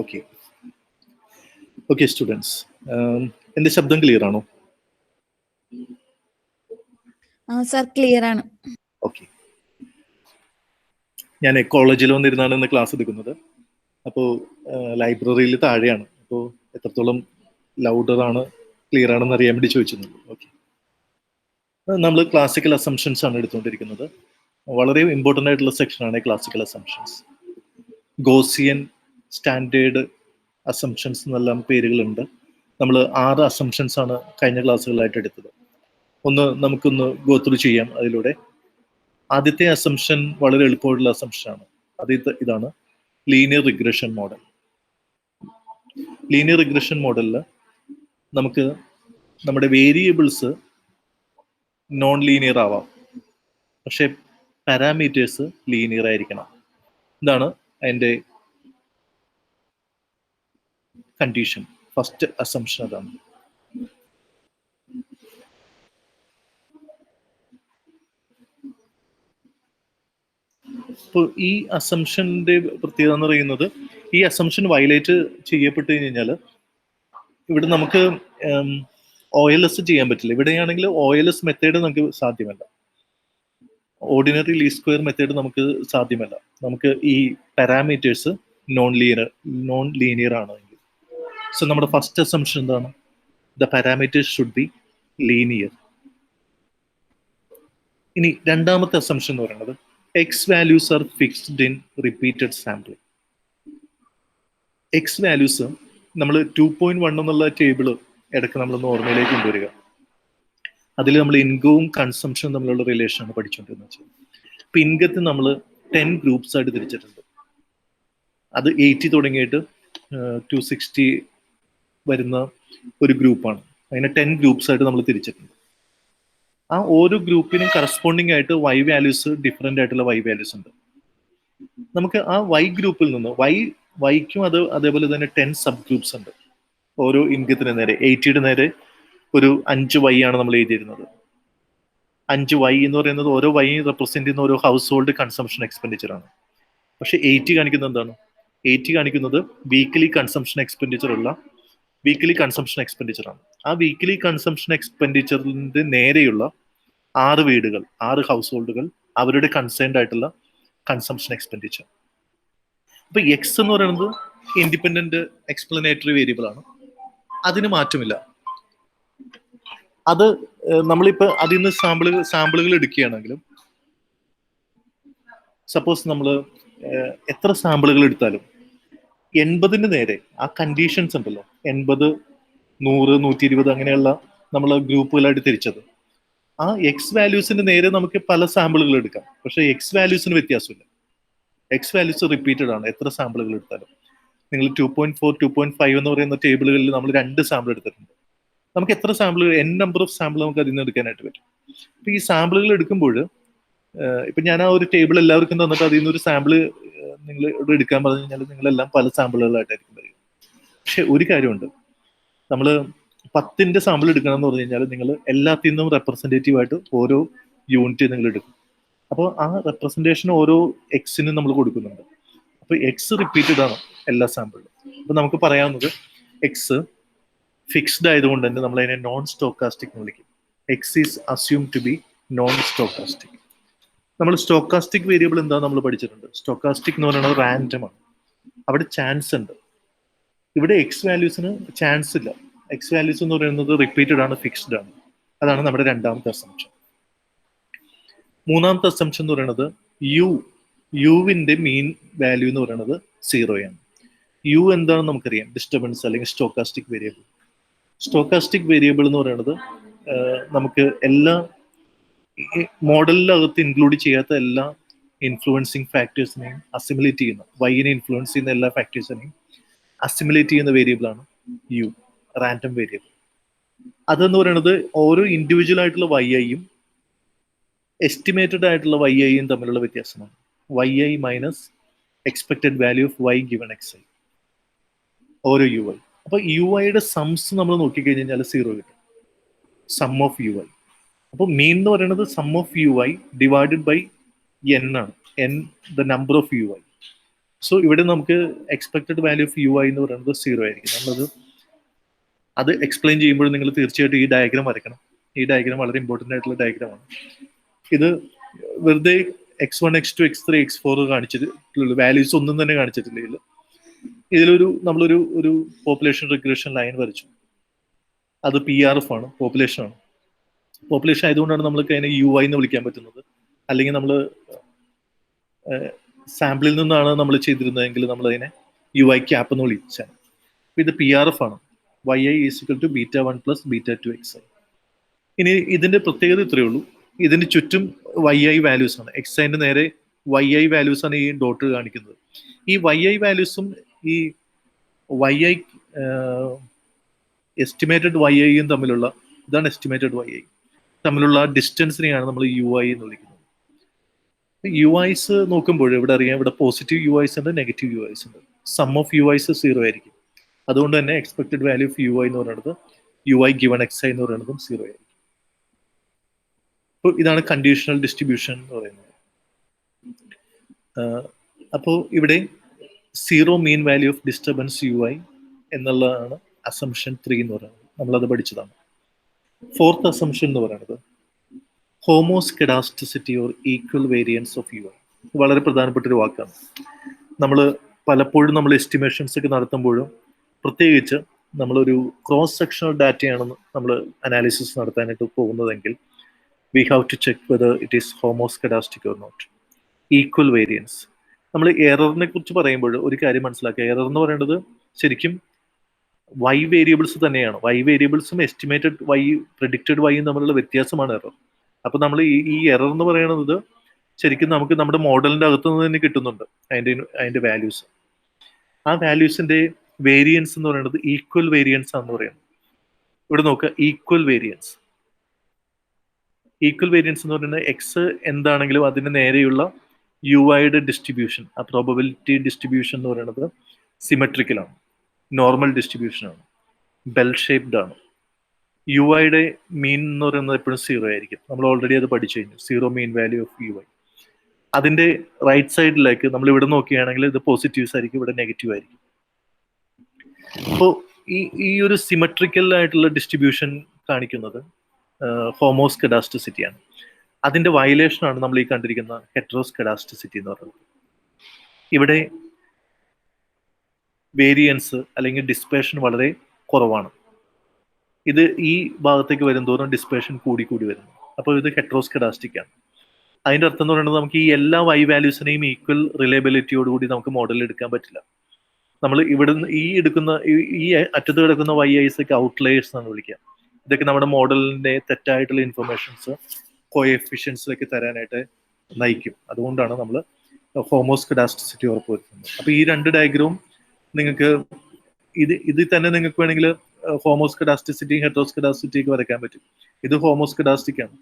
Okay okay students, എൻ്റെ ശബ്ദം clear ആണോ? സർ ക്ലിയർ ആണ്. ഓക്കെ, ഞാൻ കോളേജിൽ വന്നിരുന്നാണ് ഇന്ന് ക്ലാസ് എടുക്കുന്നത്. അപ്പോൾ ലൈബ്രറിയിൽ താഴെയാണ്. അപ്പോൾ എത്രത്തോളം ലൗഡറാണ് ക്ലിയർ ആണെന്ന് അറിയാൻ വേണ്ടി ചോദിച്ചിരുന്നു. ഓക്കെ, നമ്മൾ ക്ലാസിക്കൽ അസംഷൻസ് ആണ് എടുത്തുകൊണ്ടിരിക്കുന്നത്. വളരെ ഇമ്പോർട്ടൻ്റ് ആയിട്ടുള്ള സെക്ഷനാണ് classical assumptions. Gaussian, standard assumptions എന്നെല്ലാം പേരുകളുണ്ട്. നമ്മൾ 6 അസംഷൻസ് ആണ് കഴിഞ്ഞ ക്ലാസ്സുകളായിട്ട് എടുത്തത്. നമുക്കൊന്ന് ഗോ ത്രൂ ചെയ്യാം അതിലൂടെ. ആദ്യത്തെ അസംഷൻ വളരെ എളുപ്പമുള്ള അസംഷനാണ്. ഇതാണ് linear regression model. Linear regression മോഡലിൽ നമുക്ക് നമ്മുടെ വേരിയബിൾസ് നോൺ ലീനിയർ ആവാം, പക്ഷെ പാരാമീറ്റേഴ്സ് ലീനിയർ ആയിരിക്കണം. ഇതാണ് അതിൻ്റെ കണ്ടീഷൻ. ഫസ്റ്റ് അസംഷൻ അതാണ്. ഇപ്പോൾ ഈ അസംഷന്റെ പ്രത്യേകത എന്ന് പറയുന്നത്, ഈ അസംഷൻ വയലേറ്റ് ചെയ്യപ്പെട്ട് കഴിഞ്ഞാൽ ഇവിടെ നമുക്ക് OLS ചെയ്യാൻ പറ്റില്ല. ഇവിടെയാണെങ്കിൽ OLS മെത്തേഡ് നമുക്ക് സാധ്യമല്ല. ഓർഡിനറി ലീസ്റ്റ് സ്ക്വയർ മെത്തേഡ് നമുക്ക് സാധ്യമല്ല. നമുക്ക് ഈ പാരാമീറ്റേഴ്സ് നോൺ ലീനിയർ ആണെങ്കിൽ. സോ നമ്മുടെ ഫസ്റ്റ് അസംഷൻ എന്താണ്? The parameters should be linear. ഇനി രണ്ടാമത്തെ അസംഷൻ എന്ന് പറയുന്നത് X values R fixed in repeated sampling. X values നമ്മൾ 2.1 എന്നുള്ള ടേബിൾ ഇടയ്ക്ക് നമ്മളൊന്ന് ഓർമ്മയിലേക്ക് കൊണ്ടുവരിക. അതിൽ നമ്മൾ ഇൻകവും കൺസംഷനും തമ്മിലുള്ള റിലേഷനാണ് പഠിച്ചുകൊണ്ടിരുന്നത്. ഇപ്പം ഇൻകത്ത് നമ്മൾ 10 ഗ്രൂപ്പ്സ് ആയിട്ട് തിരിച്ചിട്ടുണ്ട്. അത് 80 തുടങ്ങിയിട്ട് 260 വരുന്ന ഒരു ഗ്രൂപ്പാണ്. അതിനെ 10 ഗ്രൂപ്പ്സ് ആയിട്ട് നമ്മൾ തിരിച്ചിട്ടുണ്ട്. ആ ഓരോ ഗ്രൂപ്പിനും കറസ്പോണ്ടിങ് ആയിട്ട് വൈ വാല്യൂസ്, ഡിഫറെൻ്റ് ആയിട്ടുള്ള വൈ വാല്യൂസ് ഉണ്ട്. നമുക്ക് ആ വൈ ഗ്രൂപ്പിൽ നിന്ന് വൈക്കും അതേപോലെ തന്നെ 10 സബ് ഗ്രൂപ്പ്സ് ഉണ്ട്. ഓരോ ഇൻകത്തിന് നേരെ 80യുടെ നേരെ ഒരു 5 വൈ ആണ് നമ്മൾ എഴുതിയിരുന്നത്. 5 വൈ എന്ന് പറയുന്നത് ഓരോ വൈ റെപ്രസെന്റ് ചെയ്യുന്ന ഓരോ ഹൗസ് ഹോൾഡ് കൺസംഷൻ എക്സ്പെൻഡിച്ചർ ആണ്. പക്ഷെ 80 കാണിക്കുന്നത് എന്താണ്? 80 കാണിക്കുന്നത് വീക്കിലി കൺസംഷൻ എക്സ്പെൻഡിച്ചർ ഉള്ള വീക്കിലി കൺസംഷൻ എക്സ്പെൻഡിച്ചർ ആണ്. ആ വീക്കിലി കൺസംഷൻ എക്സ്പെൻഡിച്ചറിന്റെ നേരെയുള്ള 6 വീടുകൾ, 6 ഹൗസ് ഹോൾഡുകൾ, അവരുടെ കൺസേൺഡ് ആയിട്ടുള്ള കൺസംഷൻ എക്സ്പെൻഡിച്ചർ. അപ്പൊ എക്സ് എന്ന് പറയുന്നത് ഇൻഡിപെൻഡന്റ് എക്സ്പ്ലനേറ്ററി വേരിയബിൾ ആണ്. അതിന് മാറ്റമില്ല. അത് നമ്മളിപ്പോൾ അതിൽ നിന്ന് സാമ്പിളുകൾ എടുക്കുകയാണെങ്കിലും, സപ്പോസ് നമ്മൾ എത്ര സാമ്പിളുകൾ എടുത്താലും 80ന് നേരെ ആ കണ്ടീഷൻസ് ഉണ്ടല്ലോ, 80, 100, 120 അങ്ങനെയുള്ള നമ്മൾ ഗ്രൂപ്പുകളായിട്ട് തിരിച്ചത്, ആ എക്സ് വാല്യൂസിന് നേരെ നമുക്ക് പല സാമ്പിളുകൾ എടുക്കാം. പക്ഷെ എക്സ് വാല്യൂസിന് വ്യത്യാസമില്ല. എക്സ് വാല്യൂസ് റിപ്പീറ്റഡ് ആണ് എത്ര സാമ്പിളുകൾ എടുത്താലും. നിങ്ങൾ 2.4, 2.5 എന്ന് പറയുന്ന ടേബിളുകളിൽ നമ്മൾ 2 സാമ്പിൾ എടുത്തിട്ടുണ്ട്. നമുക്ക് എത്ര സാമ്പിളുകൾ, നമ്പർ ഓഫ് സാമ്പിൾ നമുക്ക് അതിൽ നിന്ന് എടുക്കാനായിട്ട് പറ്റും. അപ്പൊ ഈ സാമ്പിളുകൾ എടുക്കുമ്പോൾ ഇപ്പൊ ഞാൻ ആ ഒരു ടേബിൾ എല്ലാവർക്കും തന്നിട്ട് അതിൽ നിന്നൊരു സാമ്പിൾ നിങ്ങൾ ഇവിടെ എടുക്കാൻ പറഞ്ഞു കഴിഞ്ഞാൽ നിങ്ങളെല്ലാം പല സാമ്പിളുകളായിട്ടായിരിക്കും വരിക. പക്ഷെ ഒരു കാര്യമുണ്ട്, നമ്മൾ 10ന്റെ സാമ്പിൾ എടുക്കണം എന്ന് പറഞ്ഞു കഴിഞ്ഞാൽ നിങ്ങൾ എല്ലാത്തിൽ നിന്നും റെപ്രസെൻറ്റേറ്റീവ് ആയിട്ട് ഓരോ യൂണിറ്റ് നിങ്ങൾ എടുക്കും. അപ്പോൾ ആ റെപ്രസെൻറ്റേഷൻ ഓരോ എക്സിനും നമ്മൾ കൊടുക്കുന്നുണ്ട്. അപ്പോൾ എക്സ് റിപ്പീറ്റഡ് ആണ് എല്ലാ സാമ്പിളിലും. അപ്പൊ നമുക്ക് പറയാവുന്നത് എക്സ് ഫിക്സ്ഡ് ആയതുകൊണ്ട് തന്നെ നമ്മൾ അതിനെ നോൺ സ്റ്റോക്കാസ്റ്റിക് എന്ന് വിളിക്കും. X is assume to be non stochastic. നമ്മൾ സ്റ്റോക്കാസ്റ്റിക് വേരിയബിൾ എന്താ നമ്മൾ പഠിച്ചിട്ടുണ്ട്. സ്റ്റോക്കാസ്റ്റിക് എന്ന് പറയുന്നത് റാൻഡം ആണ്. അവിടെ ചാൻസ് ഉണ്ട്. ഇവിടെ എക്സ് വാല്യൂസിന് ചാൻസ് ഇല്ല. എക്സ് വാല്യൂസ് എന്ന് പറയുന്നത് റിപ്പീറ്റഡ് ആണ്, ഫിക്സ്ഡ് ആണ്. അതാണ് നമ്മുടെ രണ്ടാമത്തെ അസംപ്ഷൻ. മൂന്നാമത്തെ അസംപ്ഷൻ എന്ന് പറയുന്നത് യുവിന്റെ മീൻ വാല്യൂ എന്ന് പറയുന്നത് 0 ആണ്. യു എന്താണെന്ന് നമുക്കറിയാം, ഡിസ്റ്റർബൻസ് അല്ലെങ്കിൽ സ്റ്റോക്കാസ്റ്റിക് വേരിയബിൾ. സ്റ്റോക്കാസ്റ്റിക് വേരിയബിൾ എന്ന് പറയുന്നത് നമുക്ക് എല്ലാ മോഡലിനകത്ത് ഇൻക്ലൂഡ് ചെയ്യാത്ത എല്ലാ ഇൻഫ്ലുവൻസിങ് ഫാക്ടേഴ്സിനെയും അസിമുലേറ്റ് ചെയ്യുന്ന, വൈനെ ഇൻഫ്ലുവൻസ് ചെയ്യുന്ന എല്ലാ ഫാക്ടേഴ്സിനെയും അസിമുലേറ്റ് ചെയ്യുന്ന വേരിയബിൾ ആണ് യു, റാൻഡം വേരിയബിൾ. അതെന്ന് പറയുന്നത് ഓരോ ഇൻഡിവിജ്വൽ ആയിട്ടുള്ള വൈ ഐയും എസ്റ്റിമേറ്റഡ് ആയിട്ടുള്ള വൈ ഐയും തമ്മിലുള്ള വ്യത്യാസമാണ്. Y I minus expected value of Y given X I, ഓരോ യു ഐ. അപ്പൊ യു ഐയുടെ സംസ് നമ്മൾ നോക്കിക്കഴിഞ്ഞാൽ 0 കിട്ടും, സം ഓഫ് യു ഐ. അപ്പോൾ മീൻ എന്ന് പറയുന്നത് sum of u i divided by n ആണ്. N the number of u i. So ഇവിടെ നമുക്ക് expected value of u i എന്ന് പറയുന്നത് 0 ആയിരിക്കും. അത് എക്സ്പ്ലെയിൻ ചെയ്യുമ്പോൾ നിങ്ങൾ തീർച്ചയായിട്ടും ഈ ഡയഗ്രാം വരയ്ക്കണം. ഈ ഡയഗ്രാം വളരെ ഇമ്പോർട്ടൻ്റ് ആയിട്ടുള്ള ഡയഗ്രാമാണ്. ഇത് വെറുതെ x1 x2 x3 x4 കാണിച്ചിട്ടുള്ളൂ, values ഒന്നും തന്നെ കാണിച്ചിട്ടില്ല. ഇതിലൊരു നമ്മളൊരു പോപ്പുലേഷൻ റിഗ്രഷൻ ലൈൻ വരച്ചു. അത് PRF ആണ്, പോപ്പുലേഷൻ ആണ്. പോപ്പുലേഷൻ ആയതുകൊണ്ടാണ് നമ്മൾക്ക് അതിനെ UI എന്ന് വിളിക്കാൻ പറ്റുന്നത്. അല്ലെങ്കിൽ നമ്മൾ സാമ്പിളിൽ നിന്നാണ് നമ്മൾ ചെയ്തിരുന്നതെങ്കിൽ നമ്മൾ അതിനെ UI ക്യാപ്പ് എന്ന് വിളിച്ചാണ്. ഇത് PRF ആണ്. yi = β1 + β2 xi. ഇനി ഇതിന്റെ പ്രത്യേകത ഇത്രയേ ഉള്ളൂ, ഇതിന് ചുറ്റും yi വാല്യൂസ് ആണ്. xiന്റെ നേരെ yi വാല്യൂസ് ആണ് ഈ ഡോട്ട് കാണിക്കുന്നത്. ഈ yi വാല്യൂസും ഈ yi എസ്റ്റിമേറ്റഡ് yiയും തമ്മിലുള്ള, ഇതാണ് എസ്റ്റിമേറ്റഡ് yi, തമ്മിലുള്ള ഡിസ്റ്റൻസിനെയാണ് നമ്മൾ UI എന്ന് വിളിക്കുന്നത്. UIs നോക്കുമ്പോൾ ഇവിടെ അറിയാം, ഇവിടെ പോസിറ്റീവ് UIs ഉണ്ട്, നെഗറ്റീവ് UIs ഉണ്ട്. സം ഓഫ് UIs 0 ആയിരിക്കും. അതുകൊണ്ട് തന്നെ എക്സ്പെക്ടഡ് വാല്യൂ ഓഫ് UI എന്ന് പറയുന്നത് UI given xi എന്ന് പറയുന്നതും 0 ആയിരിക്കും. അപ്പോൾ ഇതാണ് കണ്ടീഷണൽ ഡിസ്ട്രിബ്യൂഷൻ എന്ന് പറയുന്നത്. അപ്പോൾ ഇവിടെ 0 mean value of disturbance UI എന്നുള്ളതാണ് അസംഷൻ 3 എന്ന് പറയുന്നത്. നമ്മളത് പഠിച്ചതാണ്. 4th അസംഷൻ എന്ന് പറയുന്നത് homoscedasticity or equal variance of UI. വളരെ പ്രധാനപ്പെട്ട ഒരു വാക്കാണ്. നമ്മൾ പലപ്പോഴും നമ്മൾ എസ്റ്റിമേഷൻസ് ഒക്കെ നടത്തുമ്പോഴും, പ്രത്യേകിച്ച് നമ്മളൊരു ക്രോസ് സെക്ഷണൽ ഡാറ്റയാണ് നമ്മൾ അനാലിസിസ് നടത്താനായിട്ട് പോകുന്നതെങ്കിൽ, we have to check whether it is homoscedastic or not. Equal variance, നമ്മൾ എററിനെ കുറിച്ച് പറയുമ്പോൾ ഒരു കാര്യം മനസ്സിലാക്കുക. എറർ എന്ന് പറയുന്നത് ശരിക്കും y വേരിയബിൾസ് തന്നെയാണ്. y വേരിയബിൾസും എസ്റ്റിമേറ്റഡ് y, പ്രെഡിക്റ്റഡ് yയും തമ്മിലുള്ള വ്യത്യാസമാണ് എറർ. അപ്പോൾ നമ്മൾ ഈ എറർ എന്ന് പറയുന്നത് ശരിക്കും നമുക്ക് നമ്മുടെ മോഡലിന്റെ അകത്തു നിന്ന് തന്നെ കിട്ടുന്നുണ്ട് അതിന്റെ വാല്യൂസ്. ആ വാല്യൂസിന്റെ വേരിയൻസ് എന്ന് പറയുന്നത് ഈക്വൽ വേരിയൻസ് ആണെന്ന് പറയുന്നത്. ഇവിടെ നോക്കുക, ഈക്വൽ വേരിയൻസ്. ഈക്വൽ വേരിയൻസ് എന്ന് പറയുന്നത് എക്സ് എന്താണെങ്കിലും അതിന് നേരെയുള്ള യുഐയുടെ ഡിസ്ട്രിബ്യൂഷൻ, ആ പ്രോബബിലിറ്റി ഡിസ്ട്രിബ്യൂഷൻ എന്ന് പറയുന്നത് സിമെട്രിക്കലാണ്, നോർമൽ ഡിസ്ട്രിബ്യൂഷൻ ആണ്, ബെൽ ഷേപ്ഡ് ആണ്. യുഐയുടെ മീൻ എന്ന് പറയുന്നത് എപ്പോഴും 0 ആയിരിക്കും. നമ്മൾ ഓൾറെഡി അത് പഠിച്ചു കഴിഞ്ഞു, 0 മീൻ വാല്യൂ ഓഫ് UI. അതിന്റെ റൈറ്റ് സൈഡിലേക്ക് നമ്മൾ ഇവിടെ നോക്കുകയാണെങ്കിൽ ഇത് പോസിറ്റീവ്സ് ആയിരിക്കും, ഇവിടെ നെഗറ്റീവ് ആയിരിക്കും. അപ്പോൾ ഈ ഒരു സിമെട്രിക്കൽ ആയിട്ടുള്ള ഡിസ്ട്രിബ്യൂഷൻ കാണിക്കുന്നത് ഹോമോസ്കെഡാസ്റ്റിസിറ്റിയാണ്. അതിന്റെ വയലേഷനാണ് നമ്മൾ ഈ കണ്ടിരിക്കുന്ന ഹെറ്ററോസ്കെഡാസ്റ്റിസിറ്റി എന്ന് പറയുന്നത്. ഇവിടെ വേരിയൻസ് അല്ലെങ്കിൽ ഡിസ്പേഷൻ വളരെ കുറവാണ്. ഇത് ഈ ഭാഗത്തേക്ക് വരുന്തോറും ഡിസ്പേഷൻ കൂടി വരുന്നു. അപ്പോൾ ഇത് ഹെറ്ററോസ്കെഡാസ്റ്റിക് ആണ്. അതിന്റെ അർത്ഥം എന്ന് പറയുന്നത് നമുക്ക് ഈ എല്ലാ y വാല്യൂസിനെയും ഈക്വൽ റിലയബിലിറ്റിയോടുകൂടി നമുക്ക് മോഡൽ എടുക്കാൻ പറ്റില്ല. നമ്മൾ ഇവിടുന്ന് ഈ അറ്റത്ത് കിടക്കുന്ന YIs ഒക്കെ ഔട്ട്ലയേഴ്സ് എന്നാണ് വിളിക്കുക. ഇതൊക്കെ നമ്മുടെ മോഡലിന്റെ തെറ്റായിട്ടുള്ള ഇൻഫർമേഷൻസ് കോഎഫിഷ്യൻസിലേക്ക് തരാനായിട്ട് നയിക്കും. അതുകൊണ്ടാണ് നമ്മൾ ഹോമോസ്കെഡാസ്റ്റിസിറ്റി ഉറപ്പുവരുത്തുന്നത്. അപ്പൊ ഈ രണ്ട് ഡയഗ്രവും നിങ്ങൾക്ക് ഇതിൽ തന്നെ നിങ്ങൾക്ക് വേണമെങ്കിൽ ഹോമോസ്കെഡാസ്റ്റിസിറ്റി ഹെറ്ററോസ്കെഡാസ്റ്റിറ്റി വരയ്ക്കാൻ പറ്റും. ഇത് ഹോമോസ്കെഡാസ്റ്റിക് ആണ്.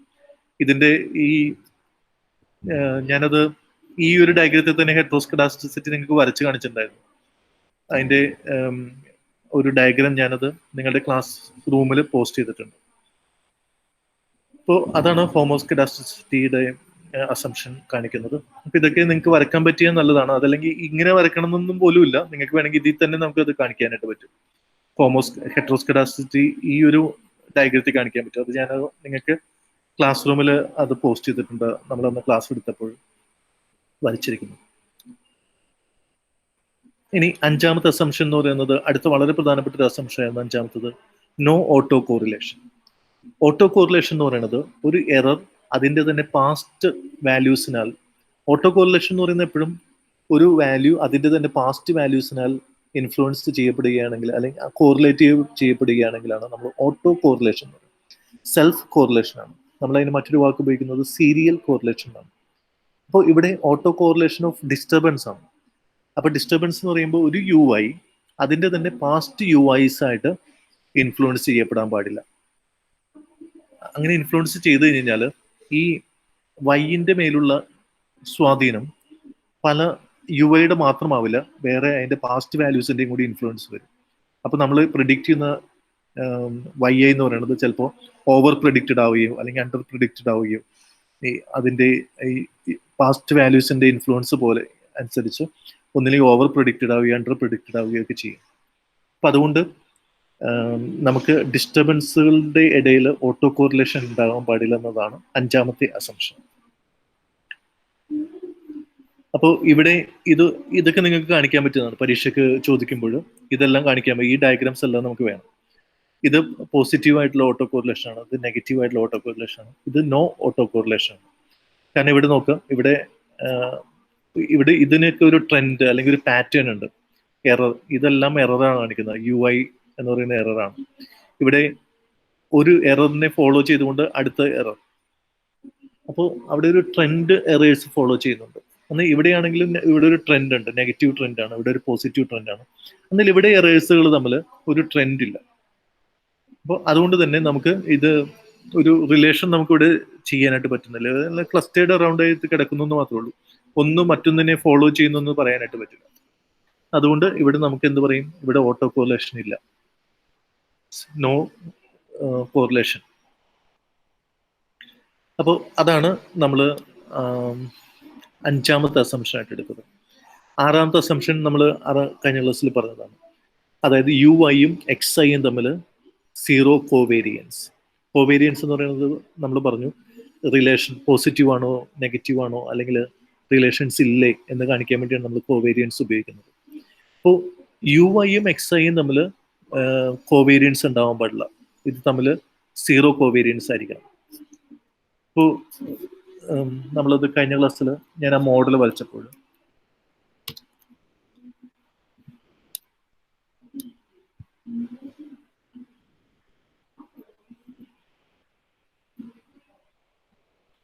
ഇതിന്റെ ഞാനത് ഈ ഒരു ഡയഗ്രത്തിൽ തന്നെ ഹെറ്ററോസ്കെഡാസ്റ്റിസിറ്റി നിങ്ങൾക്ക് വരച്ച് കാണിച്ചിട്ടുണ്ടായിരുന്നു. അതിന്റെ ഒരു ഡയഗ്രാം ഞാനത് നിങ്ങളുടെ ക്ലാസ് റൂമിൽ പോസ്റ്റ് ചെയ്തിട്ടുണ്ട്. അപ്പോൾ അതാണ് ഹോമോസ്കെഡാസ്റ്റിസിറ്റിയുടെ അസംഷൻ കാണിക്കുന്നത്. അപ്പൊ ഇതൊക്കെ നിങ്ങൾക്ക് വരക്കാൻ പറ്റിയാൽ നല്ലതാണ്. അതല്ലെങ്കിൽ ഇങ്ങനെ വരക്കണം എന്നൊന്നും പോലും ഇല്ല, നിങ്ങൾക്ക് വേണമെങ്കിൽ ഇതിൽ തന്നെ നമുക്ക് അത് കാണിക്കാനായിട്ട് പറ്റും. ഹെറ്ററോസ്കെഡാസ്റ്റിസിറ്റി ഈ ഒരു ഡയഗ്രത്തിൽ കാണിക്കാൻ പറ്റും. അത് ഞാൻ നിങ്ങൾക്ക് ക്ലാസ് റൂമിൽ അത് പോസ്റ്റ് ചെയ്തിട്ടുണ്ട്. നമ്മളന്ന് ക്ലാസ് എടുത്തപ്പോൾ വരച്ചിരിക്കുന്നു. ഇനി അഞ്ചാമത്തെ അസംഷൻ എന്ന് പറയുന്നത് അടുത്ത വളരെ പ്രധാനപ്പെട്ട ഒരു അസംഷൻ ആയിരുന്നു. അഞ്ചാമത്തത് no autocorrelation. Autocorrelation എന്ന് പറയുന്നത് ഒരു എറർ അതിൻ്റെ തന്നെ പാസ്റ്റ് വാല്യൂസിനാൽ, ഓട്ടോ കോറിലേഷൻ എന്ന് പറയുന്നത് എപ്പോഴും ഒരു വാല്യൂ അതിൻ്റെ തന്നെ പാസ്റ്റ് വാല്യൂസിനാൽ ഇൻഫ്ലുവൻസ് ചെയ്യപ്പെടുകയാണെങ്കിൽ അല്ലെങ്കിൽ കോറിലേറ്റ് ചെയ്യപ്പെടുകയാണെങ്കിലാണ് നമ്മൾ ഓട്ടോ കോറിലേഷൻ എന്ന് പറയുന്നത്. സെൽഫ് കോറിലേഷൻ ആണ്. നമ്മൾ അതിന് മറ്റൊരു വാക്ക് ഉപയോഗിക്കുന്നത് സീരിയൽ കോറിലേഷൻ ആണ്. അപ്പോൾ ഇവിടെ ഓട്ടോ കോറിലേഷൻ ഓഫ് ഡിസ്റ്റർബൻസ് ആണ്. അപ്പൊ ഡിസ്റ്റർബൻസ് എന്ന് പറയുമ്പോൾ ഒരു UI അതിൻ്റെ തന്നെ പാസ്റ്റ് UIs ആയിട്ട് ഇൻഫ്ലുവൻസ് ചെയ്യപ്പെടാൻ പാടില്ല. അങ്ങനെ ഇൻഫ്ലുവൻസ് ചെയ്ത് കഴിഞ്ഞാൽ ഈ വൈൻ്റെ മേലുള്ള സ്വാധീനം പല UIയുടെ മാത്രമാവില്ല, വേറെ അതിന്റെ പാസ്റ്റ് വാല്യൂസിന്റെയും കൂടി ഇൻഫ്ലുവൻസ് വരും. അപ്പൊ നമ്മൾ പ്രിഡിക്റ്റ് ചെയ്യുന്ന YI എന്ന് പറയുന്നത് ചിലപ്പോൾ ഓവർ പ്രിഡിക്റ്റഡ് ആവുകയോ അല്ലെങ്കിൽ അണ്ടർ പ്രിഡിക്റ്റഡ് ആവുകയോ അതിന്റെ ഈ പാസ്റ്റ് വാല്യൂസിന്റെ ഇൻഫ്ലുവൻസ് പോലെ അനുസരിച്ച് ഒന്നില്ലെങ്കിൽ ഓവർ പ്രിഡിക്റ്റഡ് ആവുകയോ അണ്ടർ പ്രിഡിക്റ്റഡ് ആവുകയൊക്കെ ചെയ്യും. അപ്പം അതുകൊണ്ട് നമുക്ക് ഡിസ്റ്റർബൻസുകളുടെ ഇടയിൽ ഓട്ടോ കോറിലേഷൻ ഉണ്ടാകാൻ പാടില്ല എന്നതാണ് 5ാമത്തെ അസംഷൻ. അപ്പോൾ ഇവിടെ ഇതൊക്കെ നിങ്ങൾക്ക് കാണിക്കാൻ പറ്റുന്നതാണ് പരീക്ഷയ്ക്ക് ചോദിക്കുമ്പോൾ. ഇതെല്ലാം കാണിക്കാൻ പറ്റും. ഈ ഡയഗ്രാംസ് എല്ലാം നമുക്ക് വേണം. ഇത് പോസിറ്റീവ് ആയിട്ടുള്ള ഓട്ടോ കോറിലേഷൻ ആണ്, ഇത് നെഗറ്റീവ് ആയിട്ടുള്ള ഓട്ടോ കോറിലേഷൻ ആണ്, ഇത് നോ ഓട്ടോ കോറിലേഷൻ ആണ്. കാരണം ഇവിടെ നോക്കാം, ഇവിടെ ഇതിനൊക്കെ ഒരു ട്രെൻഡ് അല്ലെങ്കിൽ ഒരു പാറ്റേൺ ഉണ്ട്. എറർ, ഇതെല്ലാം എററാണ് കാണിക്കുന്നത്. UI എന്ന് പറയുന്ന എററാണ്. ഇവിടെ ഒരു എററിനെ ഫോളോ ചെയ്തുകൊണ്ട് അടുത്ത എറർ. അപ്പോൾ അവിടെ ഒരു ട്രെൻഡ് എറേഴ്സ് ഫോളോ ചെയ്യുന്നുണ്ട്. എന്നാൽ ഇവിടെയാണെങ്കിലും ഇവിടെ ഒരു ട്രെൻഡ് ഉണ്ട്, നെഗറ്റീവ് ട്രെൻഡാണ്, ഇവിടെ ഒരു പോസിറ്റീവ് ട്രെൻഡാണ്. എന്നാൽ ഇവിടെ എറേഴ്സുകൾ തമ്മിൽ ഒരു ട്രെൻഡ് ഇല്ല. അപ്പോൾ അതുകൊണ്ട് തന്നെ നമുക്ക് ഇത് ഒരു റിലേഷൻ നമുക്കിവിടെ ചെയ്യാനായിട്ട് പറ്റുന്നില്ല. ക്ലസ്റ്റേർഡ് അറൗണ്ട് ആയിട്ട് കിടക്കുന്നു എന്ന് മാത്രമേ ഉള്ളൂ. ഒന്ന് മറ്റൊന്നിനെ ഫോളോ ചെയ്യുന്നു എന്ന് പറയാനായിട്ട് പറ്റില്ല. അതുകൊണ്ട് ഇവിടെ നമുക്ക് എന്ത് പറയും, ഇവിടെ ഓട്ടോ കോറിലേഷൻ ഇല്ല, നോ കോറിലേഷൻ. അപ്പോൾ അതാണ് നമ്മൾ 5ാമത്തെ അസംഷൻ ആയിട്ട് എടുക്കുന്നത്. 6ാമത്തെ അസംഷൻ നമ്മൾ കഴിഞ്ഞ ക്ലാസ്സിൽ പറഞ്ഞതാണ്. അതായത് UIയും XIയും തമ്മിൽ 0 കോവേരിയൻസ്. കോവേരിയൻസ് എന്ന് പറയുന്നത് നമ്മൾ പറഞ്ഞു റിലേഷൻ പോസിറ്റീവ് ആണോ നെഗറ്റീവ് ആണോ അല്ലെങ്കിൽ റിലേഷൻസ് ഇല്ലേ എന്ന് കാണിക്കാൻ വേണ്ടിയാണ് നമ്മൾ കോവേരിയൻസ് ഉപയോഗിക്കുന്നത്. അപ്പോൾ UIയും XIയും തമ്മിൽ കോവേരിയൻസ് ഉണ്ടാവാൻ പാടില്ല. ഇത് തമ്മിൽ 0 കോവേരിയൻസ് ആയിരിക്കണം. ഇപ്പോൾ നമ്മളത് കഴിഞ്ഞ ക്ലാസ്സിൽ ഞാൻ ആ മോഡൽ വരച്ചപ്പോൾ